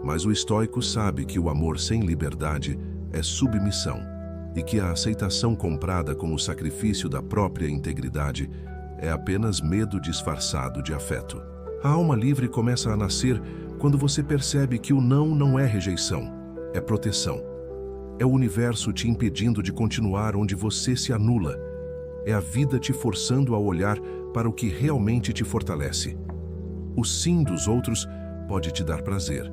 Mas o estoico sabe que o amor sem liberdade é submissão e que a aceitação comprada com o sacrifício da própria integridade é apenas medo disfarçado de afeto. A alma livre começa a nascer quando você percebe que o não é rejeição, é proteção. É o universo te impedindo de continuar onde você se anula. É a vida te forçando a olhar para o que realmente te fortalece. O sim dos outros pode te dar prazer,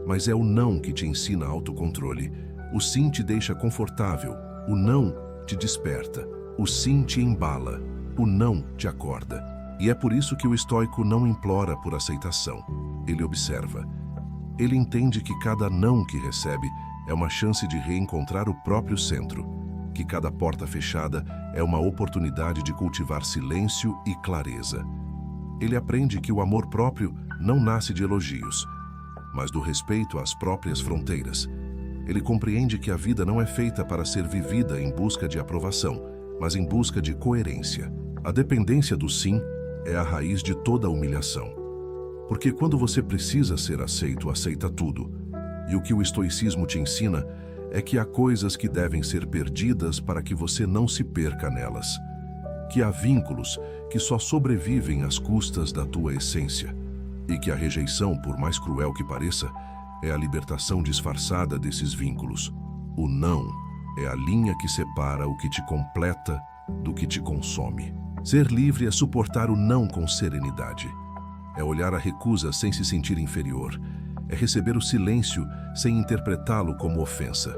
mas é o não que te ensina autocontrole. O sim te deixa confortável, o não te desperta, o sim te embala, o não te acorda. E é por isso que o estoico não implora por aceitação, ele observa. Ele entende que cada não que recebe é uma chance de reencontrar o próprio centro, que cada porta fechada é uma oportunidade de cultivar silêncio e clareza. Ele aprende que o amor próprio não nasce de elogios, mas do respeito às próprias fronteiras. Ele compreende que a vida não é feita para ser vivida em busca de aprovação, mas em busca de coerência. A dependência do sim é a raiz de toda humilhação. Porque quando você precisa ser aceito, aceita tudo. E o que o estoicismo te ensina é que há coisas que devem ser perdidas para que você não se perca nelas. Que há vínculos que só sobrevivem às custas da tua essência. E que a rejeição, por mais cruel que pareça, é a libertação disfarçada desses vínculos. O não é a linha que separa o que te completa do que te consome. Ser livre é suportar o não com serenidade. É olhar a recusa sem se sentir inferior. É receber o silêncio sem interpretá-lo como ofensa.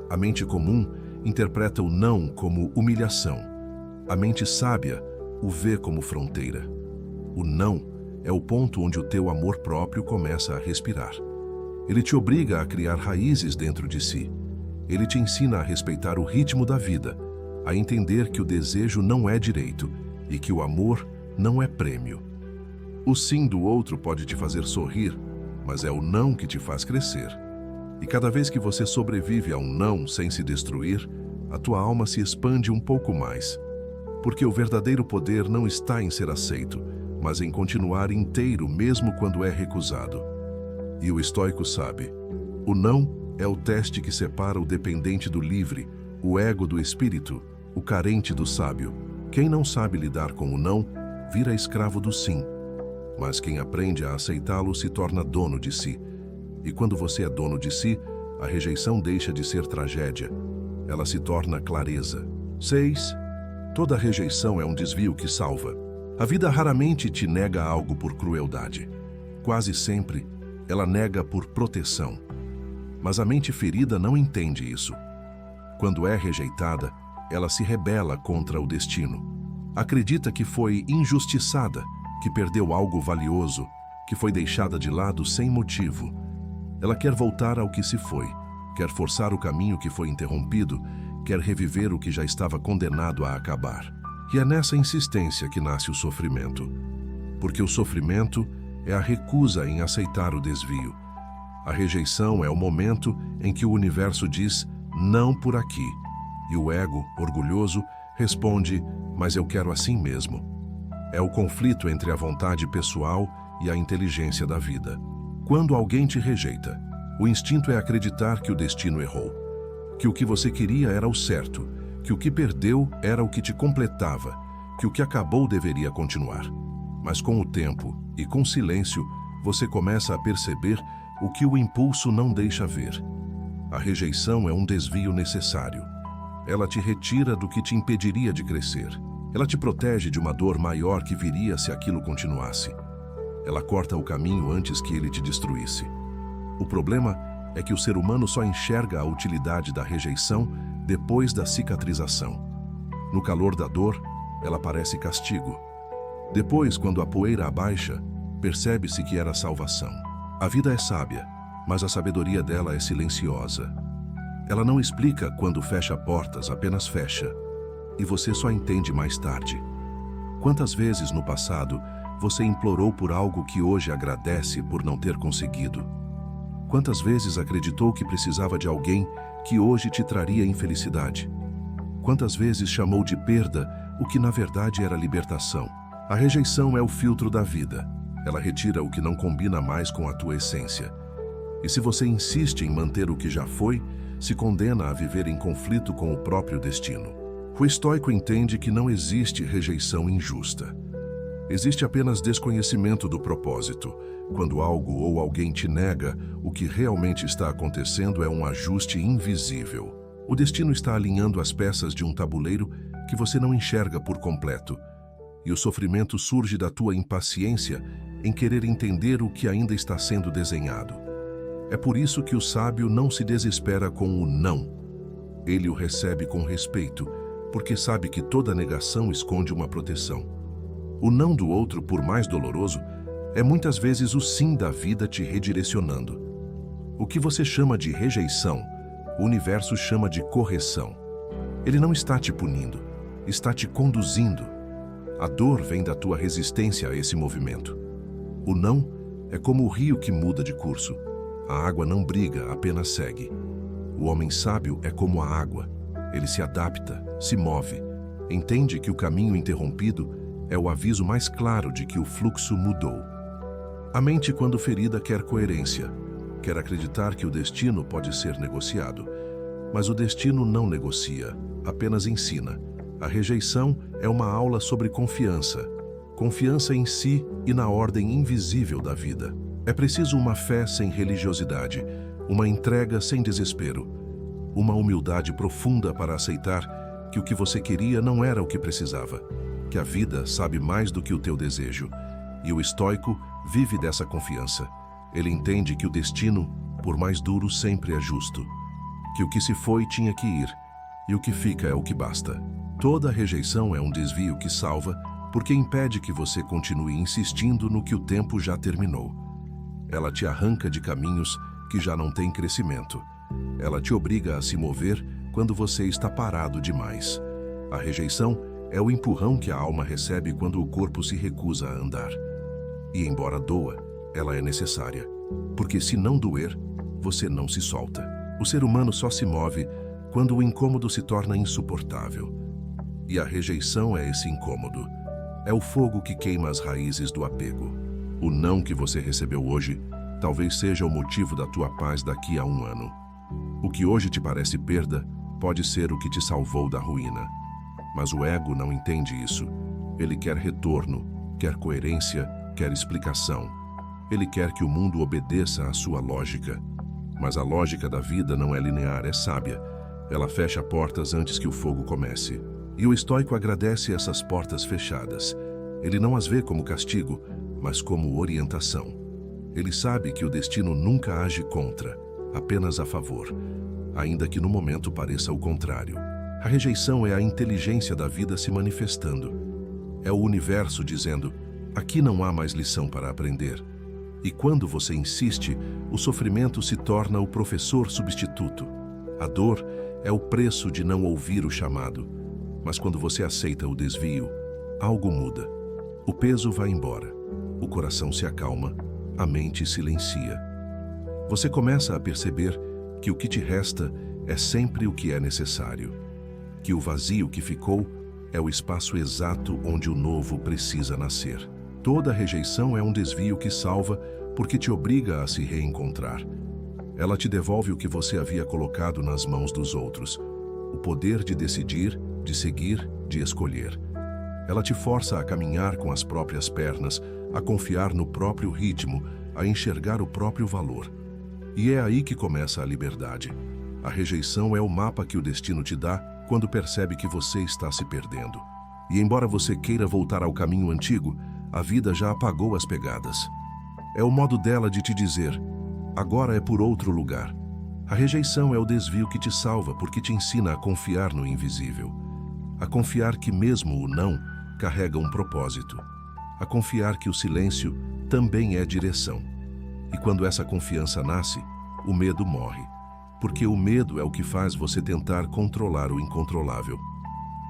A mente comum interpreta o não como humilhação. A mente sábia o vê como fronteira. O não é o ponto onde o teu amor próprio começa a respirar. Ele te obriga a criar raízes dentro de si. Ele te ensina a respeitar o ritmo da vida, a entender que o desejo não é direito e que o amor não é prêmio. O sim do outro pode te fazer sorrir, mas é o não que te faz crescer. E cada vez que você sobrevive a um não sem se destruir, a tua alma se expande um pouco mais. Porque o verdadeiro poder não está em ser aceito, mas em continuar inteiro mesmo quando é recusado. E o estoico sabe, o não é o teste que separa o dependente do livre, o ego do espírito, o carente do sábio. Quem não sabe lidar com o não, vira escravo do sim. Mas quem aprende a aceitá-lo se torna dono de si. E quando você é dono de si, a rejeição deixa de ser tragédia. Ela se torna clareza. 6. Toda rejeição é um desvio que salva. A vida raramente te nega algo por crueldade. Quase sempre, ela nega por proteção. Mas a mente ferida não entende isso. Quando é rejeitada, ela se rebela contra o destino. Acredita que foi injustiçada, que perdeu algo valioso, que foi deixada de lado sem motivo. Ela quer voltar ao que se foi, quer forçar o caminho que foi interrompido, quer reviver o que já estava condenado a acabar. E é nessa insistência que nasce o sofrimento. Porque o sofrimento é a recusa em aceitar o desvio. A rejeição é o momento em que o universo diz não por aqui. E o ego, orgulhoso, responde, mas eu quero assim mesmo. É o conflito entre a vontade pessoal e a inteligência da vida. Quando alguém te rejeita, o instinto é acreditar que o destino errou, que o que você queria era o certo, que o que perdeu era o que te completava, que o que acabou deveria continuar. Mas com o tempo e com silêncio, você começa a perceber o que o impulso não deixa ver. A rejeição é um desvio necessário. Ela te retira do que te impediria de crescer. Ela te protege de uma dor maior que viria se aquilo continuasse. Ela corta o caminho antes que ele te destruísse. O problema é que o ser humano só enxerga a utilidade da rejeição depois da cicatrização. No calor da dor, ela parece castigo. Depois, quando a poeira abaixa, percebe-se que era salvação. A vida é sábia, mas a sabedoria dela é silenciosa. Ela não explica quando fecha portas, apenas fecha. E você só entende mais tarde. Quantas vezes no passado você implorou por algo que hoje agradece por não ter conseguido? Quantas vezes acreditou que precisava de alguém que hoje te traria infelicidade? Quantas vezes chamou de perda o que na verdade era libertação? A rejeição é o filtro da vida. Ela retira o que não combina mais com a tua essência. E se você insiste em manter o que já foi, se condena a viver em conflito com o próprio destino. O estoico entende que não existe rejeição injusta. Existe apenas desconhecimento do propósito. Quando algo ou alguém te nega, o que realmente está acontecendo é um ajuste invisível. O destino está alinhando as peças de um tabuleiro que você não enxerga por completo. E o sofrimento surge da tua impaciência em querer entender o que ainda está sendo desenhado. É por isso que o sábio não se desespera com o não. Ele o recebe com respeito, porque sabe que toda negação esconde uma proteção. O não do outro, por mais doloroso, é muitas vezes o sim da vida te redirecionando. O que você chama de rejeição, o universo chama de correção. Ele não está te punindo, está te conduzindo. A dor vem da tua resistência a esse movimento. O não é como o rio que muda de curso. A água não briga, apenas segue. O homem sábio é como a água. Ele se adapta, se move, entende que o caminho interrompido é o aviso mais claro de que o fluxo mudou. A mente, quando ferida, quer coerência, quer acreditar que o destino pode ser negociado. Mas o destino não negocia, apenas ensina. A rejeição é uma aula sobre confiança. Confiança em si e na ordem invisível da vida. É preciso uma fé sem religiosidade, uma entrega sem desespero, uma humildade profunda para aceitar que o que você queria não era o que precisava, que a vida sabe mais do que o teu desejo. E o estoico vive dessa confiança. Ele entende que o destino, por mais duro, sempre é justo, que o que se foi tinha que ir, e o que fica é o que basta. Toda rejeição é um desvio que salva, porque impede que você continue insistindo no que o tempo já terminou. Ela te arranca de caminhos que já não têm crescimento. Ela te obriga a se mover quando você está parado demais. A rejeição é o empurrão que a alma recebe quando o corpo se recusa a andar. E embora doa, ela é necessária. Porque se não doer, você não se solta. O ser humano só se move quando o incômodo se torna insuportável. E a rejeição é esse incômodo. É o fogo que queima as raízes do apego. O não que você recebeu hoje talvez seja o motivo da tua paz daqui a 1 ano. O que hoje te parece perda pode ser o que te salvou da ruína. Mas o ego não entende isso. Ele quer retorno, quer coerência, quer explicação. Ele quer que o mundo obedeça à sua lógica. Mas a lógica da vida não é linear, é sábia. Ela fecha portas antes que o fogo comece. E o estoico agradece essas portas fechadas. Ele não as vê como castigo, mas como orientação. Ele sabe que o destino nunca age contra, apenas a favor, ainda que no momento pareça o contrário. A rejeição é a inteligência da vida se manifestando. É o universo dizendo: aqui não há mais lição para aprender. E quando você insiste, o sofrimento se torna o professor substituto. A dor é o preço de não ouvir o chamado. Mas quando você aceita o desvio, algo muda. O peso vai embora, o coração se acalma, a mente silencia. Você começa a perceber que o que te resta é sempre o que é necessário. Que o vazio que ficou é o espaço exato onde o novo precisa nascer. Toda rejeição é um desvio que salva porque te obriga a se reencontrar. Ela te devolve o que você havia colocado nas mãos dos outros. O poder de decidir, de seguir, de escolher. Ela te força a caminhar com as próprias pernas, a confiar no próprio ritmo, a enxergar o próprio valor. E é aí que começa a liberdade. A rejeição é o mapa que o destino te dá quando percebe que você está se perdendo. E embora você queira voltar ao caminho antigo, a vida já apagou as pegadas. É o modo dela de te dizer: agora é por outro lugar. A rejeição é o desvio que te salva porque te ensina a confiar no invisível. A confiar que mesmo o não carrega um propósito. A confiar que o silêncio também é direção. E quando essa confiança nasce, o medo morre. Porque o medo é o que faz você tentar controlar o incontrolável.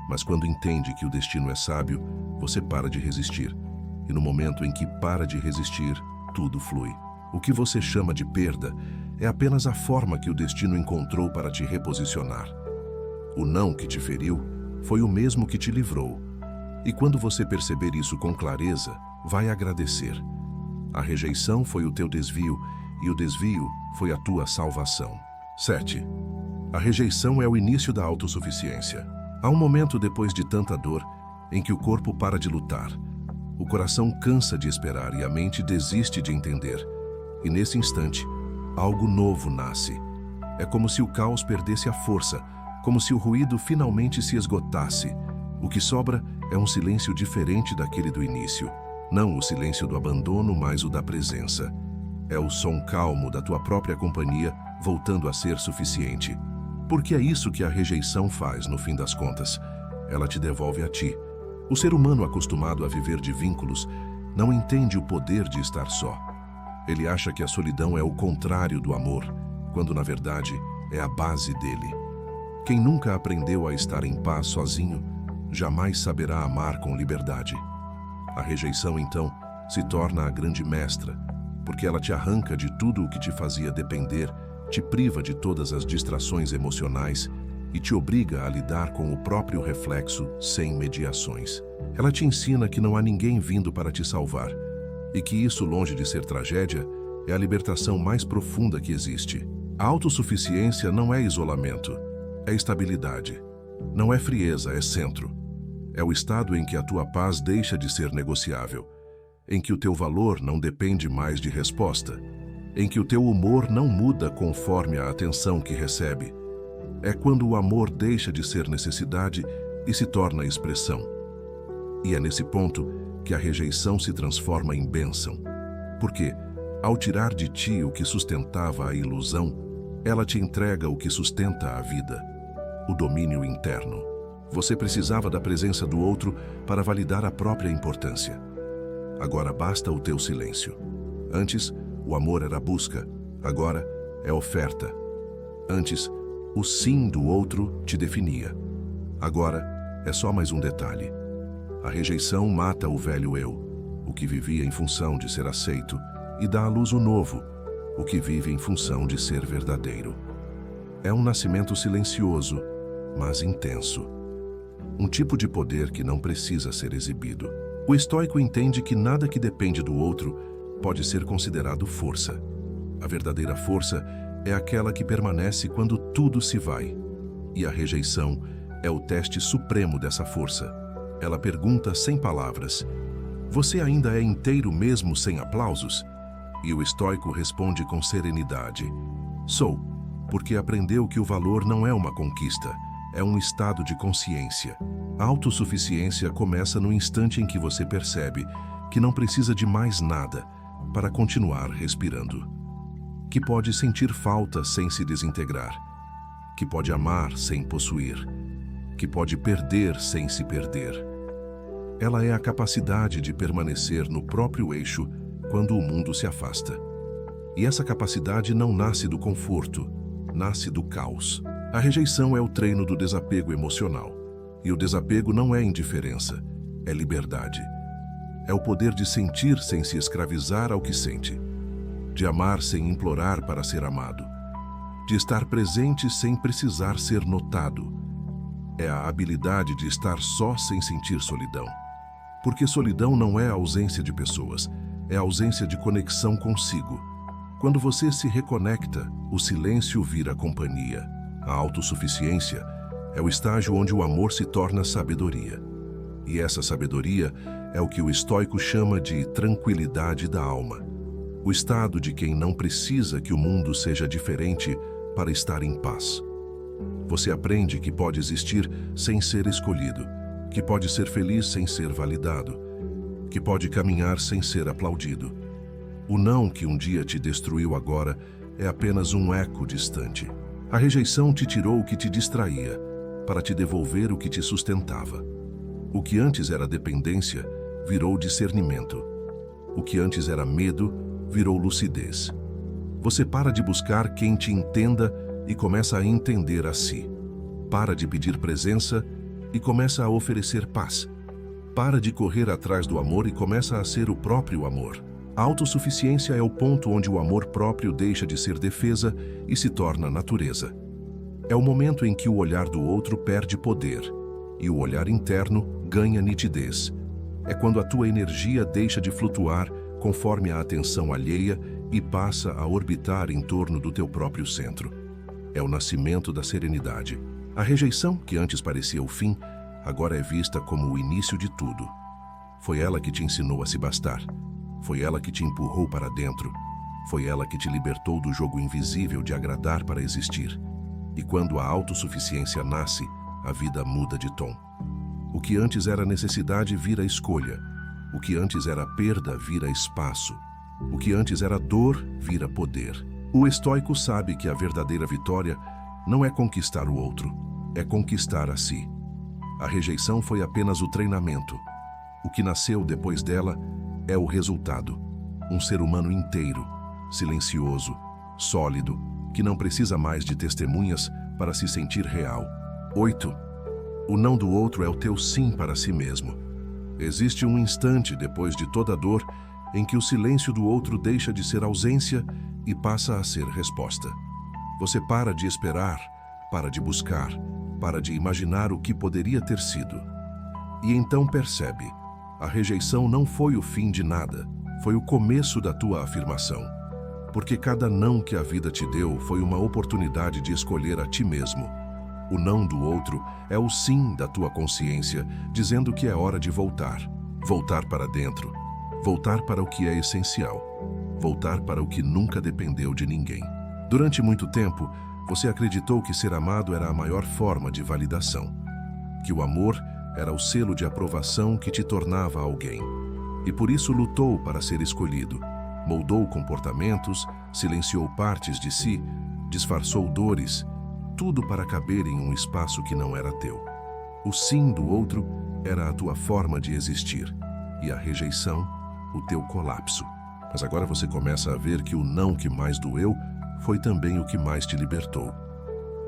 Mas quando entende que o destino é sábio, você para de resistir. E no momento em que para de resistir, tudo flui. O que você chama de perda é apenas a forma que o destino encontrou para te reposicionar. O não que te feriu foi o mesmo que te livrou. E quando você perceber isso com clareza, vai agradecer. A rejeição foi o teu desvio e o desvio foi a tua salvação. 7. A rejeição é o início da autossuficiência. Há um momento depois de tanta dor em que o corpo para de lutar. O coração cansa de esperar e a mente desiste de entender. E nesse instante, algo novo nasce. É como se o caos perdesse a força, como se o ruído finalmente se esgotasse. O que sobra é um silêncio diferente daquele do início. Não o silêncio do abandono, mas o da presença. É o som calmo da tua própria companhia voltando a ser suficiente. Porque é isso que a rejeição faz, no fim das contas. Ela te devolve a ti. O ser humano acostumado a viver de vínculos não entende o poder de estar só. Ele acha que a solidão é o contrário do amor, quando na verdade é a base dele. Quem nunca aprendeu a estar em paz sozinho, jamais saberá amar com liberdade. A rejeição, então, se torna a grande mestra, porque ela te arranca de tudo o que te fazia depender, te priva de todas as distrações emocionais e te obriga a lidar com o próprio reflexo sem mediações. Ela te ensina que não há ninguém vindo para te salvar e que isso, longe de ser tragédia, é a libertação mais profunda que existe. A autossuficiência não é isolamento, é estabilidade. Não é frieza, é centro. É o estado em que a tua paz deixa de ser negociável, em que o teu valor não depende mais de resposta, em que o teu humor não muda conforme a atenção que recebe. É quando o amor deixa de ser necessidade e se torna expressão. E é nesse ponto que a rejeição se transforma em bênção. Porque, ao tirar de ti o que sustentava a ilusão, ela te entrega o que sustenta a vida, o domínio interno. Você precisava da presença do outro para validar a própria importância. Agora basta o teu silêncio. Antes, o amor era busca, agora é oferta. Antes, o sim do outro te definia. Agora, é só mais um detalhe. A rejeição mata o velho eu. o que vivia em função de ser aceito, e dá à luz o novo, o que vive em função de ser verdadeiro. É um nascimento silencioso, mas intenso. Um tipo de poder que não precisa ser exibido. O estoico entende que nada que depende do outro pode ser considerado força. A verdadeira força é aquela que permanece quando tudo se vai. E a rejeição é o teste supremo dessa força. Ela pergunta sem palavras: você ainda é inteiro mesmo sem aplausos? E o estoico responde com serenidade: sou, porque aprendeu que o valor não é uma conquista, é um estado de consciência. A autossuficiência começa no instante em que você percebe que não precisa de mais nada para continuar respirando. Que pode sentir falta sem se desintegrar. Que pode amar sem possuir. Que pode perder sem se perder. Ela é a capacidade de permanecer no próprio eixo quando o mundo se afasta. E essa capacidade não nasce do conforto, nasce do caos. A rejeição é o treino do desapego emocional. E o desapego não é indiferença, é liberdade. É o poder de sentir sem se escravizar ao que sente. De amar sem implorar para ser amado. De estar presente sem precisar ser notado. É a habilidade de estar só sem sentir solidão. Porque solidão não é a ausência de pessoas, é a ausência de conexão consigo. Quando você se reconecta, o silêncio vira companhia. A autossuficiência é o estágio onde o amor se torna sabedoria. E essa sabedoria é o que o estoico chama de tranquilidade da alma. O estado de quem não precisa que o mundo seja diferente para estar em paz. Você aprende que pode existir sem ser escolhido, que pode ser feliz sem ser validado, que pode caminhar sem ser aplaudido. O não que um dia te destruiu agora é apenas um eco distante. A rejeição te tirou o que te distraía, para te devolver o que te sustentava. O que antes era dependência, virou discernimento. O que antes era medo, virou lucidez. Você para de buscar quem te entenda e começa a entender a si. Para de pedir presença e começa a oferecer paz. Para de correr atrás do amor e começa a ser o próprio amor. A autossuficiência é o ponto onde o amor próprio deixa de ser defesa e se torna natureza. É o momento em que o olhar do outro perde poder e o olhar interno ganha nitidez. É quando a tua energia deixa de flutuar conforme a atenção alheia e passa a orbitar em torno do teu próprio centro. É o nascimento da serenidade. A rejeição, que antes parecia o fim, agora é vista como o início de tudo. Foi ela que te ensinou a se bastar. Foi ela que te empurrou para dentro. Foi ela que te libertou do jogo invisível de agradar para existir. E quando a autossuficiência nasce, a vida muda de tom. O que antes era necessidade vira escolha. O que antes era perda vira espaço. O que antes era dor vira poder. O estoico sabe que a verdadeira vitória não é conquistar o outro, é conquistar a si. A rejeição foi apenas o treinamento. O que nasceu depois dela é o resultado. Um ser humano inteiro, silencioso, sólido, que não precisa mais de testemunhas para se sentir real. 8. O não do outro é o teu sim para si mesmo. Existe um instante depois de toda dor em que o silêncio do outro deixa de ser ausência e passa a ser resposta. Você para de esperar, para de buscar, para de imaginar o que poderia ter sido. E então percebe, a rejeição não foi o fim de nada, foi o começo da tua afirmação. Porque cada não que a vida te deu foi uma oportunidade de escolher a ti mesmo. O não do outro é o sim da tua consciência, dizendo que é hora de voltar. Voltar para dentro. Voltar para o que é essencial. Voltar para o que nunca dependeu de ninguém. Durante muito tempo, você acreditou que ser amado era a maior forma de validação. Que o amor era o selo de aprovação que te tornava alguém. E por isso lutou para ser escolhido. Moldou comportamentos, silenciou partes de si, disfarçou dores, tudo para caber em um espaço que não era teu. O sim do outro era a tua forma de existir, e a rejeição, o teu colapso. Mas agora você começa a ver que o não que mais doeu foi também o que mais te libertou.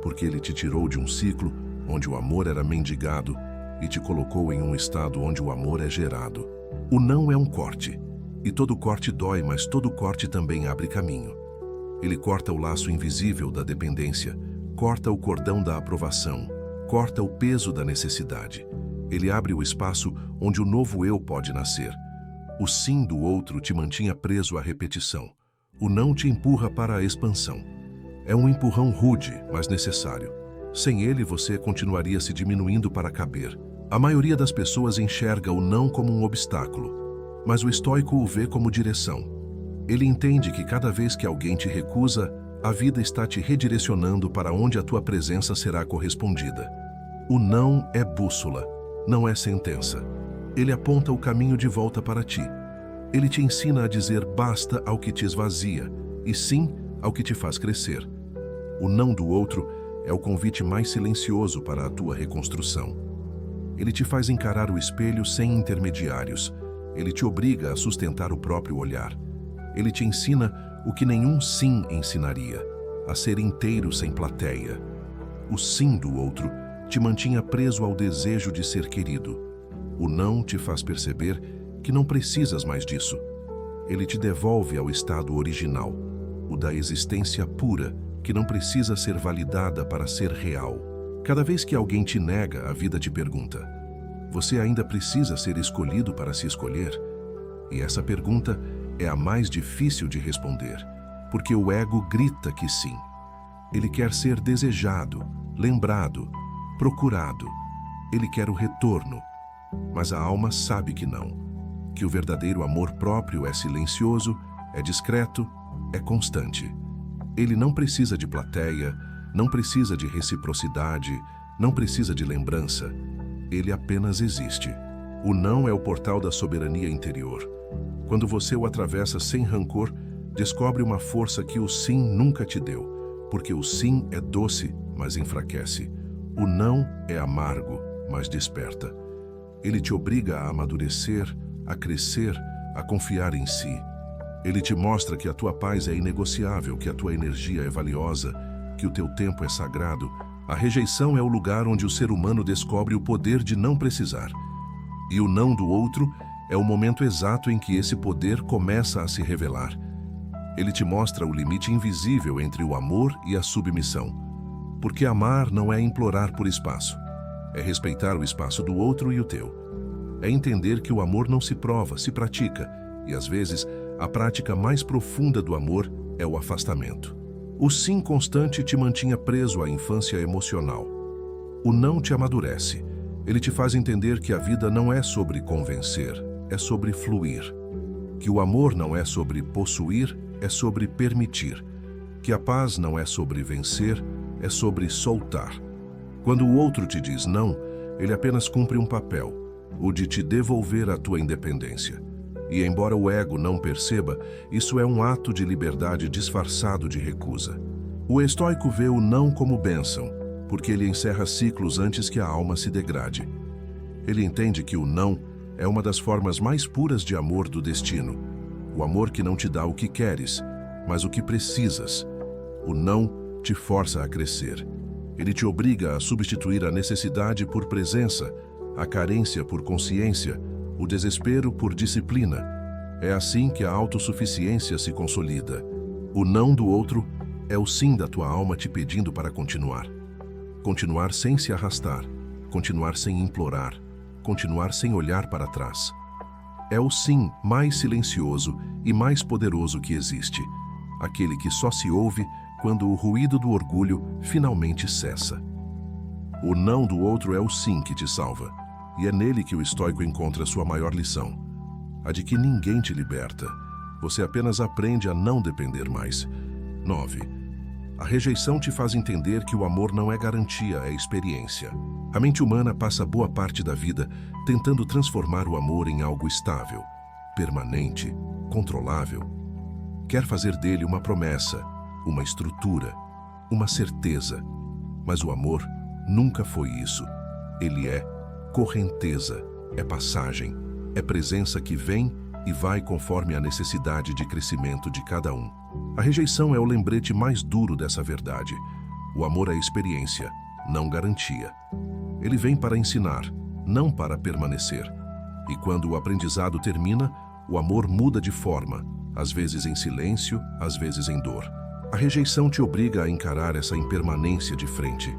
Porque ele te tirou de um ciclo onde o amor era mendigado e te colocou em um estado onde o amor é gerado. O não é um corte. E todo corte dói, mas todo corte também abre caminho. Ele corta o laço invisível da dependência, corta o cordão da aprovação, corta o peso da necessidade. Ele abre o espaço onde o novo eu pode nascer. O sim do outro te mantinha preso à repetição. O não te empurra para a expansão. É um empurrão rude, mas necessário. Sem ele, você continuaria se diminuindo para caber. A maioria das pessoas enxerga o não como um obstáculo, mas o estoico o vê como direção. Ele entende que cada vez que alguém te recusa, a vida está te redirecionando para onde a tua presença será correspondida. O não é bússola, não é sentença. Ele aponta o caminho de volta para ti. Ele te ensina a dizer basta ao que te esvazia e sim ao que te faz crescer. O não do outro é o convite mais silencioso para a tua reconstrução. Ele te faz encarar o espelho sem intermediários. Ele te obriga a sustentar o próprio olhar. Ele te ensina o que nenhum sim ensinaria, a ser inteiro sem plateia. O sim do outro te mantinha preso ao desejo de ser querido. O não te faz perceber que não precisas mais disso. Ele te devolve ao estado original, o da existência pura, que não precisa ser validada para ser real. Cada vez que alguém te nega, a vida te pergunta: você ainda precisa ser escolhido para se escolher? E essa pergunta é a mais difícil de responder, porque o ego grita que sim. Ele quer ser desejado, lembrado, procurado. Ele quer o retorno. Mas a alma sabe que não, que o verdadeiro amor próprio é silencioso, é discreto, é constante. Ele não precisa de plateia, não precisa de reciprocidade, não precisa de lembrança. Ele apenas existe. O não é o portal da soberania interior. Quando você o atravessa sem rancor, descobre uma força que o sim nunca te deu, porque o sim é doce, mas enfraquece. O não é amargo, mas desperta. Ele te obriga a amadurecer, a crescer, a confiar em si. Ele te mostra que a tua paz é inegociável, que a tua energia é valiosa, que o teu tempo é sagrado. A rejeição é o lugar onde o ser humano descobre o poder de não precisar. E o não do outro é o momento exato em que esse poder começa a se revelar. Ele te mostra o limite invisível entre o amor e a submissão. Porque amar não é implorar por espaço. É respeitar o espaço do outro e o teu. É entender que o amor não se prova, se pratica. E às vezes, a prática mais profunda do amor é o afastamento. O sim constante te mantinha preso à infância emocional. O não te amadurece. Ele te faz entender que a vida não é sobre convencer, é sobre fluir. Que o amor não é sobre possuir, é sobre permitir. Que a paz não é sobre vencer, é sobre soltar. Quando o outro te diz não, ele apenas cumpre um papel, o de te devolver a tua independência. E embora o ego não perceba, isso é um ato de liberdade disfarçado de recusa. O estoico vê o não como bênção, porque ele encerra ciclos antes que a alma se degrade. Ele entende que o não é uma das formas mais puras de amor do destino. O amor que não te dá o que queres, mas o que precisas. O não te força a crescer. Ele te obriga a substituir a necessidade por presença, a carência por consciência, o desespero por disciplina. É assim que a autossuficiência se consolida. O não do outro é o sim da tua alma te pedindo para continuar. Continuar sem se arrastar, continuar sem implorar, continuar sem olhar para trás. É o sim mais silencioso e mais poderoso que existe, aquele que só se ouve quando o ruído do orgulho finalmente cessa. O não do outro é o sim que te salva, e é nele que o estoico encontra sua maior lição, a de que ninguém te liberta. Você apenas aprende a não depender mais. 9. A rejeição te faz entender que o amor não é garantia, é experiência. A mente humana passa boa parte da vida tentando transformar o amor em algo estável, permanente, controlável. Quer fazer dele uma promessa, uma estrutura, uma certeza. Mas o amor nunca foi isso. Ele é correnteza, é passagem, é presença que vem e vai conforme a necessidade de crescimento de cada um. A rejeição é o lembrete mais duro dessa verdade. O amor é experiência, não garantia. Ele vem para ensinar, não para permanecer. E quando o aprendizado termina, o amor muda de forma, às vezes em silêncio, às vezes em dor. A rejeição te obriga a encarar essa impermanência de frente.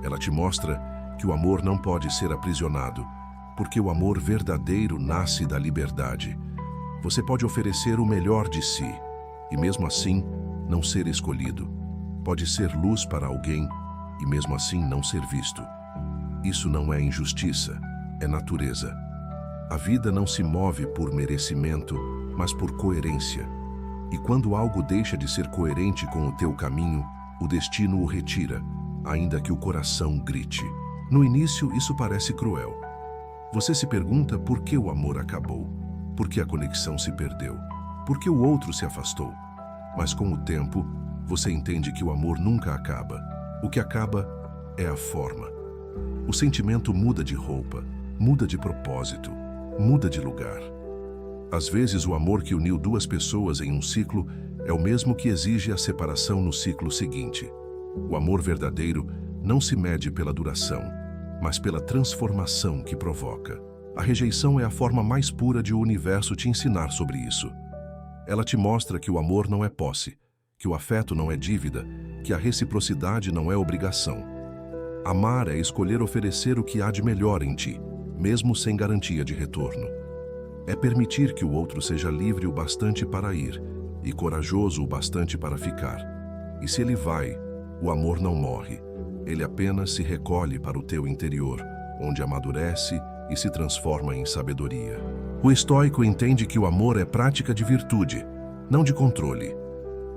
Ela te mostra que o amor não pode ser aprisionado, porque o amor verdadeiro nasce da liberdade. Você pode oferecer o melhor de si, e mesmo assim, não ser escolhido. Pode ser luz para alguém, e mesmo assim não ser visto. Isso não é injustiça, é natureza. A vida não se move por merecimento, mas por coerência. E quando algo deixa de ser coerente com o teu caminho, o destino o retira, ainda que o coração grite. No início, isso parece cruel. Você se pergunta por que o amor acabou, por que a conexão se perdeu, por que o outro se afastou. Mas com o tempo, você entende que o amor nunca acaba. O que acaba é a forma. O sentimento muda de roupa, muda de propósito, muda de lugar. Às vezes, o amor que uniu duas pessoas em um ciclo é o mesmo que exige a separação no ciclo seguinte. O amor verdadeiro não se mede pela duração, mas pela transformação que provoca. A rejeição é a forma mais pura de o universo te ensinar sobre isso. Ela te mostra que o amor não é posse, que o afeto não é dívida, que a reciprocidade não é obrigação. Amar é escolher oferecer o que há de melhor em ti, mesmo sem garantia de retorno. É permitir que o outro seja livre o bastante para ir e corajoso o bastante para ficar. E se ele vai, o amor não morre. Ele apenas se recolhe para o teu interior, onde amadurece e se transforma em sabedoria. O estoico entende que o amor é prática de virtude, não de controle.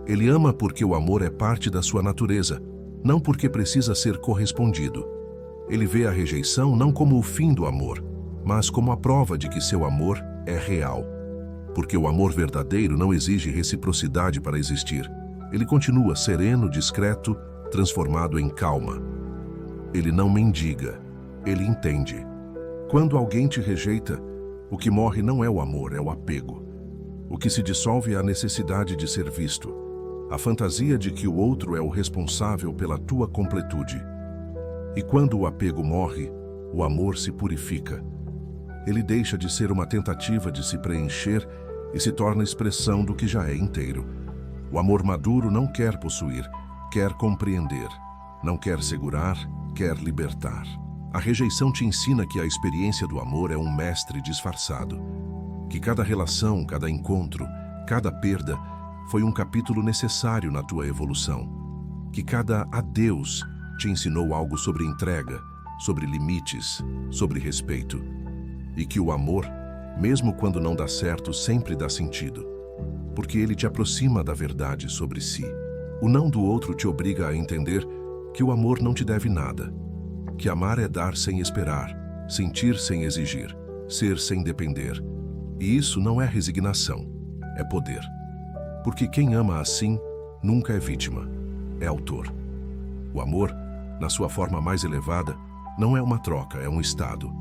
Ele ama porque o amor é parte da sua natureza, não porque precisa ser correspondido. Ele vê a rejeição não como o fim do amor, mas como a prova de que seu amor é real. Porque o amor verdadeiro não exige reciprocidade para existir. Ele continua sereno, discreto, transformado em calma. Ele não mendiga, ele entende. Quando alguém te rejeita, o que morre não é o amor, é o apego. O que se dissolve é a necessidade de ser visto, a fantasia de que o outro é o responsável pela tua completude. E quando o apego morre, o amor se purifica. Ele deixa de ser uma tentativa de se preencher e se torna expressão do que já é inteiro. O amor maduro não quer possuir, quer compreender. Não quer segurar, quer libertar. A rejeição te ensina que a experiência do amor é um mestre disfarçado. Que cada relação, cada encontro, cada perda foi um capítulo necessário na tua evolução. Que cada adeus te ensinou algo sobre entrega, sobre limites, sobre respeito. E que o amor, mesmo quando não dá certo, sempre dá sentido. Porque ele te aproxima da verdade sobre si. O não do outro te obriga a entender que o amor não te deve nada. Que amar é dar sem esperar, sentir sem exigir, ser sem depender. E isso não é resignação, é poder. Porque quem ama assim nunca é vítima, é autor. O amor, na sua forma mais elevada, não é uma troca, é um estado.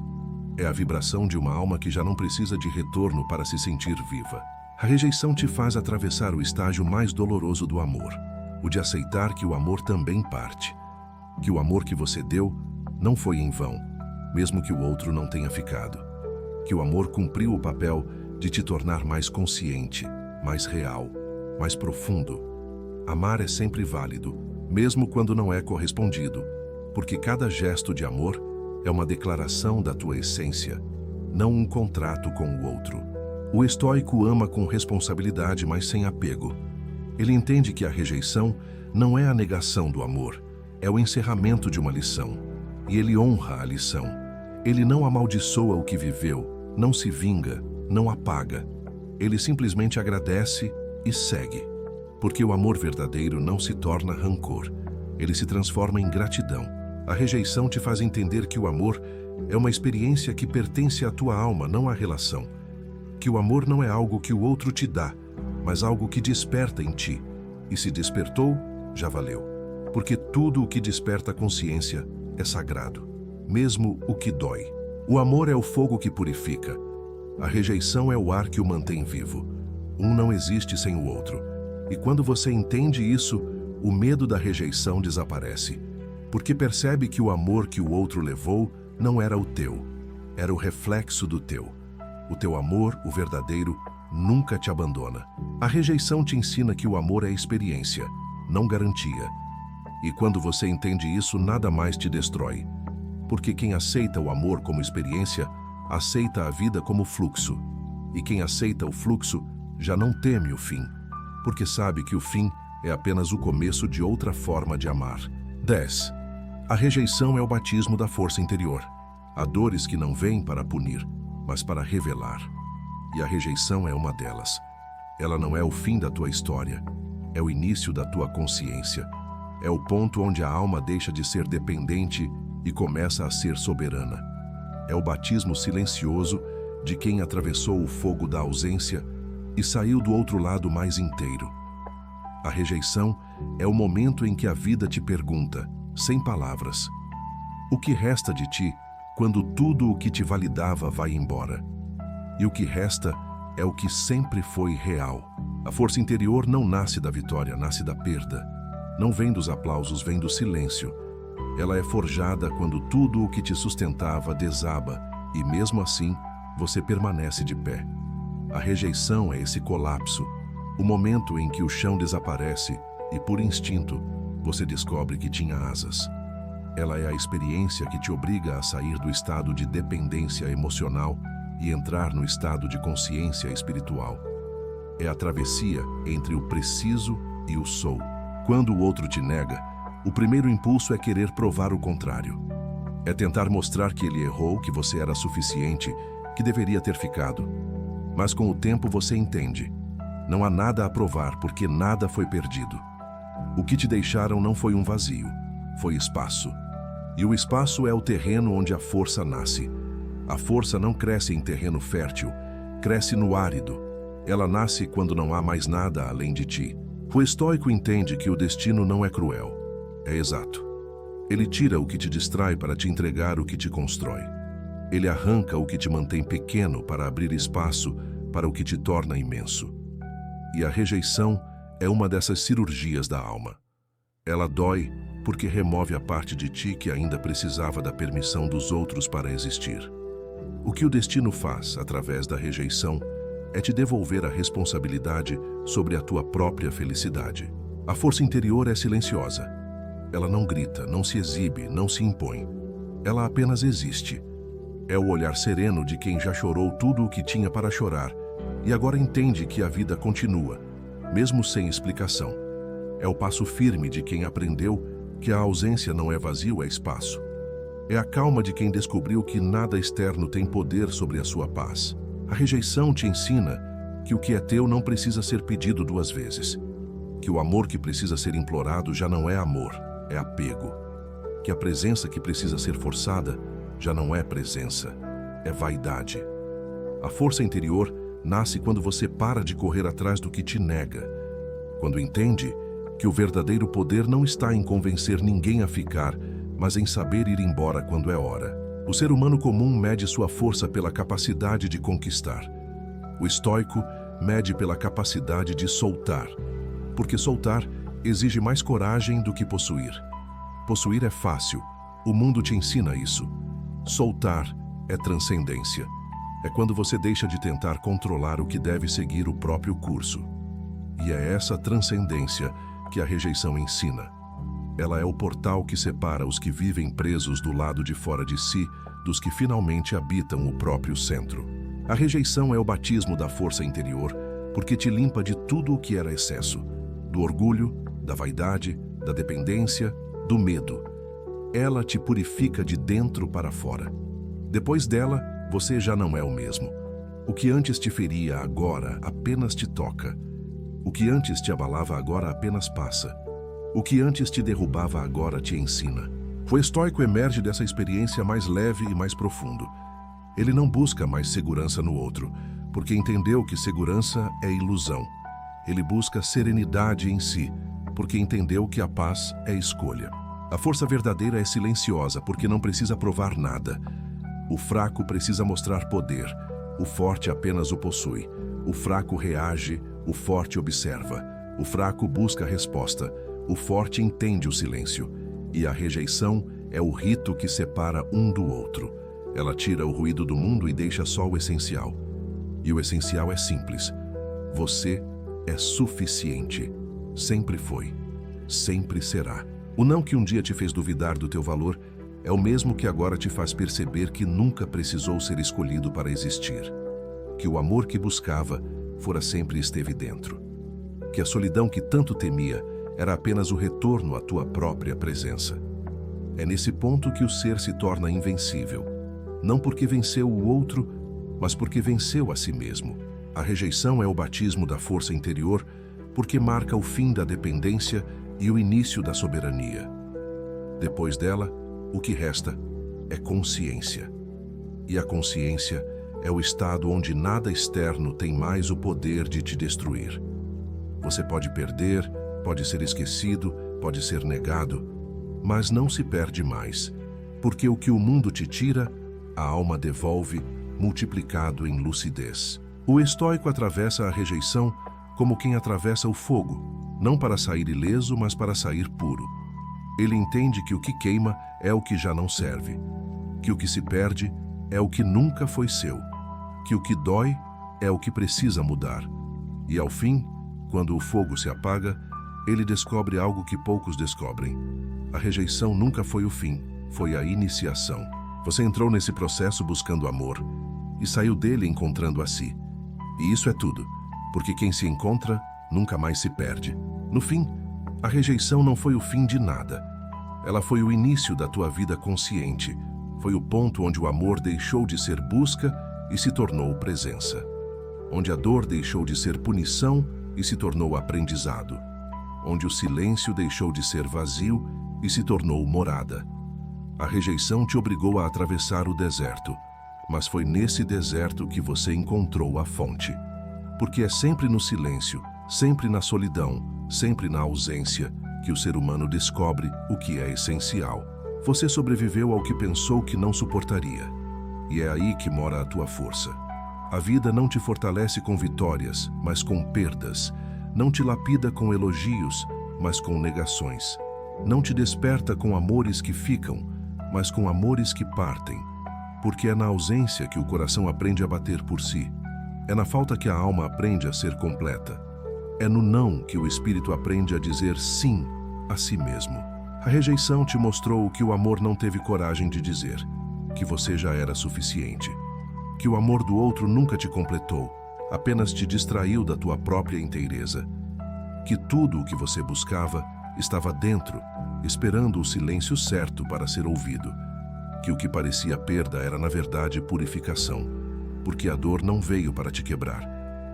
É a vibração de uma alma que já não precisa de retorno para se sentir viva. A rejeição te faz atravessar o estágio mais doloroso do amor, o de aceitar que o amor também parte. Que o amor que você deu não foi em vão, mesmo que o outro não tenha ficado. Que o amor cumpriu o papel de te tornar mais consciente, mais real, mais profundo. Amar é sempre válido, mesmo quando não é correspondido, porque cada gesto de amor é uma declaração da tua essência, não um contrato com o outro. O estoico ama com responsabilidade, mas sem apego. Ele entende que a rejeição não é a negação do amor, é o encerramento de uma lição. E ele honra a lição. Ele não amaldiçoa o que viveu, não se vinga, não apaga. Ele simplesmente agradece e segue. Porque o amor verdadeiro não se torna rancor, ele se transforma em gratidão. A rejeição te faz entender que o amor é uma experiência que pertence à tua alma, não à relação. Que o amor não é algo que o outro te dá, mas algo que desperta em ti. E se despertou, já valeu. Porque tudo o que desperta a consciência é sagrado, mesmo o que dói. O amor é o fogo que purifica. A rejeição é o ar que o mantém vivo. Um não existe sem o outro. E quando você entende isso, o medo da rejeição desaparece. Porque percebe que o amor que o outro levou não era o teu, era o reflexo do teu. O teu amor, o verdadeiro, nunca te abandona. A rejeição te ensina que o amor é experiência, não garantia. E quando você entende isso, nada mais te destrói. Porque quem aceita o amor como experiência, aceita a vida como fluxo. E quem aceita o fluxo, já não teme o fim, porque sabe que o fim é apenas o começo de outra forma de amar. 10. A rejeição é o batismo da força interior. Há dores que não vêm para punir, mas para revelar. E a rejeição é uma delas. Ela não é o fim da tua história, é o início da tua consciência. É o ponto onde a alma deixa de ser dependente e começa a ser soberana. É o batismo silencioso de quem atravessou o fogo da ausência e saiu do outro lado mais inteiro. A rejeição é o momento em que a vida te pergunta, sem palavras: o que resta de ti quando tudo o que te validava vai embora? E o que resta é o que sempre foi real. A força interior não nasce da vitória, nasce da perda. Não vem dos aplausos, vem do silêncio. Ela é forjada quando tudo o que te sustentava desaba e, mesmo assim, você permanece de pé. A rejeição é esse colapso, o momento em que o chão desaparece e, por instinto, você descobre que tinha asas. Ela é a experiência que te obriga a sair do estado de dependência emocional e entrar no estado de consciência espiritual. É a travessia entre o preciso e o sou. Quando o outro te nega, o primeiro impulso é querer provar o contrário. É tentar mostrar que ele errou, que você era suficiente, que deveria ter ficado. Mas com o tempo você entende. Não há nada a provar porque nada foi perdido. O que te deixaram não foi um vazio, foi espaço. E o espaço é o terreno onde a força nasce. A força não cresce em terreno fértil, cresce no árido. Ela nasce quando não há mais nada além de ti. O estoico entende que o destino não é cruel, é exato. Ele tira o que te distrai para te entregar o que te constrói. Ele arranca o que te mantém pequeno para abrir espaço para o que te torna imenso. E a rejeição é uma dessas cirurgias da alma. Ela dói porque remove a parte de ti que ainda precisava da permissão dos outros para existir. O que o destino faz, através da rejeição, é te devolver a responsabilidade sobre a tua própria felicidade. A força interior é silenciosa. Ela não grita, não se exibe, não se impõe. Ela apenas existe. É o olhar sereno de quem já chorou tudo o que tinha para chorar e agora entende que a vida continua, mesmo sem explicação. É o passo firme de quem aprendeu que a ausência não é vazio, é espaço. É a calma de quem descobriu que nada externo tem poder sobre a sua paz. A rejeição te ensina que o que é teu não precisa ser pedido duas vezes. Que o amor que precisa ser implorado já não é amor, é apego. Que a presença que precisa ser forçada já não é presença, é vaidade. A força interior nasce quando você para de correr atrás do que te nega. Quando entende que o verdadeiro poder não está em convencer ninguém a ficar, mas em saber ir embora quando é hora. O ser humano comum mede sua força pela capacidade de conquistar. O estoico mede pela capacidade de soltar, porque soltar exige mais coragem do que possuir. Possuir é fácil, o mundo te ensina isso. Soltar é transcendência. É quando você deixa de tentar controlar o que deve seguir o próprio curso. E é essa transcendência que a rejeição ensina. Ela é o portal que separa os que vivem presos do lado de fora de si dos que finalmente habitam o próprio centro. A rejeição é o batismo da força interior, porque te limpa de tudo o que era excesso, do orgulho, da vaidade, da dependência, do medo. Ela te purifica de dentro para fora. Depois dela, você já não é o mesmo. O que antes te feria agora apenas te toca. O que antes te abalava agora apenas passa. O que antes te derrubava agora te ensina. O estoico emerge dessa experiência mais leve e mais profundo. Ele não busca mais segurança no outro, porque entendeu que segurança é ilusão. Ele busca serenidade em si, porque entendeu que a paz é escolha. A força verdadeira é silenciosa, porque não precisa provar nada. O fraco precisa mostrar poder. O forte apenas o possui. O fraco reage, o forte observa. O fraco busca a resposta. O forte entende o silêncio. E a rejeição é o rito que separa um do outro. Ela tira o ruído do mundo e deixa só o essencial. E o essencial é simples. Você é suficiente. Sempre foi. Sempre será. O não que um dia te fez duvidar do teu valor é o mesmo que agora te faz perceber que nunca precisou ser escolhido para existir. Que o amor que buscava fora sempre esteve dentro. Que a solidão que tanto temia era apenas o retorno à tua própria presença. É nesse ponto que o ser se torna invencível. Não porque venceu o outro, mas porque venceu a si mesmo. A rejeição é o batismo da força interior, porque marca o fim da dependência e o início da soberania. Depois dela, o que resta é consciência. E a consciência é o estado onde nada externo tem mais o poder de te destruir. Você pode perder, pode ser esquecido, pode ser negado, mas não se perde mais, porque o que o mundo te tira, a alma devolve, multiplicado em lucidez. O estoico atravessa a rejeição como quem atravessa o fogo, não para sair ileso, mas para sair puro. Ele entende que o que queima é o que já não serve, que o que se perde é o que nunca foi seu, que o que dói é o que precisa mudar. E ao fim, quando o fogo se apaga, ele descobre algo que poucos descobrem. A rejeição nunca foi o fim, foi a iniciação. Você entrou nesse processo buscando amor e saiu dele encontrando a si. E isso é tudo, porque quem se encontra nunca mais se perde. No fim, a rejeição não foi o fim de nada. Ela foi o início da tua vida consciente. Foi o ponto onde o amor deixou de ser busca e se tornou presença. Onde a dor deixou de ser punição e se tornou aprendizado. Onde o silêncio deixou de ser vazio e se tornou morada. A rejeição te obrigou a atravessar o deserto, mas foi nesse deserto que você encontrou a fonte. Porque é sempre no silêncio, sempre na solidão, sempre na ausência, que o ser humano descobre o que é essencial. Você sobreviveu ao que pensou que não suportaria. E é aí que mora a tua força. A vida não te fortalece com vitórias, mas com perdas. Não te lapida com elogios, mas com negações. Não te desperta com amores que ficam, mas com amores que partem. Porque é na ausência que o coração aprende a bater por si. É na falta que a alma aprende a ser completa. É no não que o espírito aprende a dizer sim a si mesmo. A rejeição te mostrou o que o amor não teve coragem de dizer, que você já era suficiente. Que o amor do outro nunca te completou, apenas te distraiu da tua própria inteireza. Que tudo o que você buscava estava dentro, esperando o silêncio certo para ser ouvido. Que o que parecia perda era na verdade purificação, porque a dor não veio para te quebrar,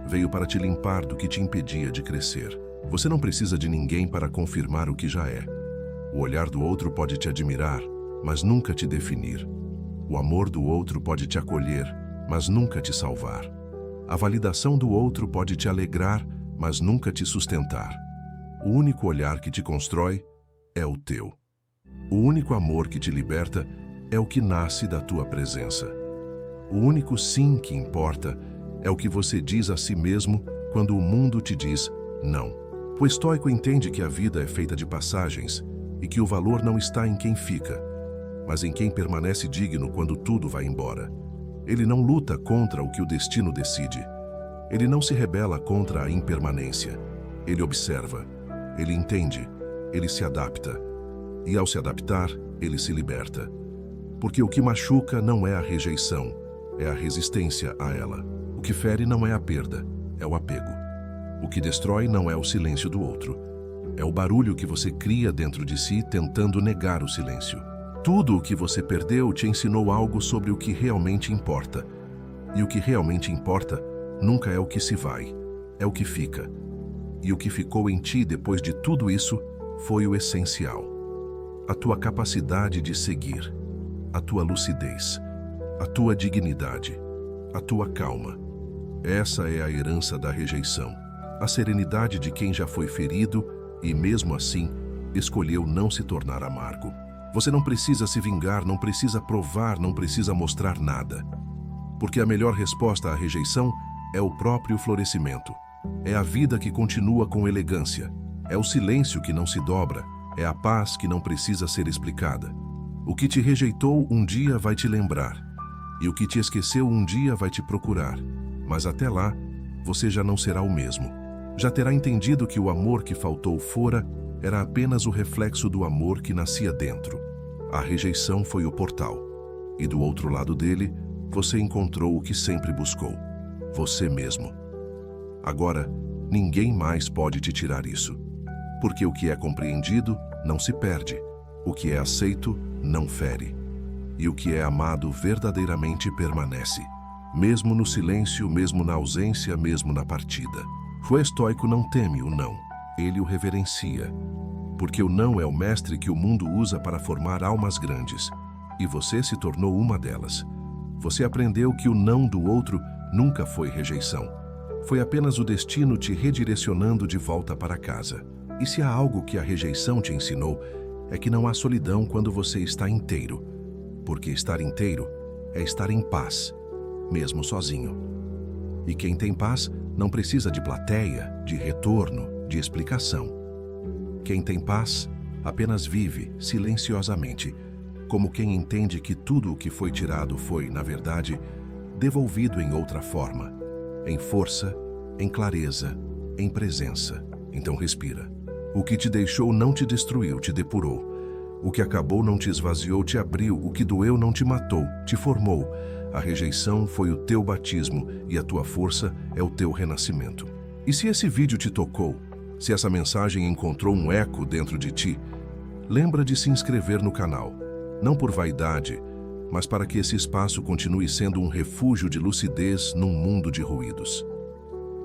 veio para te limpar do que te impedia de crescer. Você não precisa de ninguém para confirmar o que já é. O olhar do outro pode te admirar, mas nunca te definir. O amor do outro pode te acolher, mas nunca te salvar. A validação do outro pode te alegrar, mas nunca te sustentar. O único olhar que te constrói é o teu. O único amor que te liberta é o que nasce da tua presença. O único sim que importa é o que você diz a si mesmo quando o mundo te diz não. O estoico entende que a vida é feita de passagens e que o valor não está em quem fica, mas em quem permanece digno quando tudo vai embora. Ele não luta contra o que o destino decide. Ele não se rebela contra a impermanência. Ele observa, ele entende, ele se adapta. E ao se adaptar, ele se liberta. Porque o que machuca não é a rejeição, é a resistência a ela. O que fere não é a perda, é o apego. O que destrói não é o silêncio do outro, é o barulho que você cria dentro de si tentando negar o silêncio. Tudo o que você perdeu te ensinou algo sobre o que realmente importa. E o que realmente importa nunca é o que se vai, é o que fica. E o que ficou em ti depois de tudo isso foi o essencial. A tua capacidade de seguir, a tua lucidez, a tua dignidade, a tua calma. Essa é a herança da rejeição. A serenidade de quem já foi ferido e, mesmo assim, escolheu não se tornar amargo. Você não precisa se vingar, não precisa provar, não precisa mostrar nada. Porque a melhor resposta à rejeição é o próprio florescimento. É a vida que continua com elegância. É o silêncio que não se dobra. É a paz que não precisa ser explicada. O que te rejeitou um dia vai te lembrar. E o que te esqueceu um dia vai te procurar. Mas até lá, você já não será o mesmo. Já terá entendido que o amor que faltou fora era apenas o reflexo do amor que nascia dentro. A rejeição foi o portal. E do outro lado dele, você encontrou o que sempre buscou: você mesmo. Agora, ninguém mais pode te tirar isso. Porque o que é compreendido não se perde. O que é aceito não fere. E o que é amado verdadeiramente permanece. Mesmo no silêncio, mesmo na ausência, mesmo na partida. O estoico não teme o não. Ele o reverencia. Porque o não é o mestre que o mundo usa para formar almas grandes. E você se tornou uma delas. Você aprendeu que o não do outro nunca foi rejeição. Foi apenas o destino te redirecionando de volta para casa. E se há algo que a rejeição te ensinou, é que não há solidão quando você está inteiro. Porque estar inteiro é estar em paz, mesmo sozinho. E quem tem paz não precisa de plateia, de retorno, de explicação. Quem tem paz apenas vive silenciosamente, como quem entende que tudo o que foi tirado foi, na verdade, devolvido em outra forma, em força, em clareza, em presença. Então respira. O que te deixou não te destruiu, te depurou. O que acabou não te esvaziou, te abriu. O que doeu não te matou, te formou. A rejeição foi o teu batismo e a tua força é o teu renascimento. E se esse vídeo te tocou, se essa mensagem encontrou um eco dentro de ti, lembra de se inscrever no canal. Não por vaidade, mas para que esse espaço continue sendo um refúgio de lucidez num mundo de ruídos.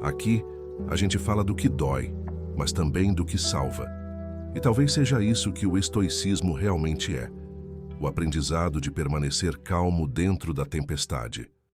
Aqui, a gente fala do que dói, mas também do que salva. E talvez seja isso que o estoicismo realmente é: o aprendizado de permanecer calmo dentro da tempestade.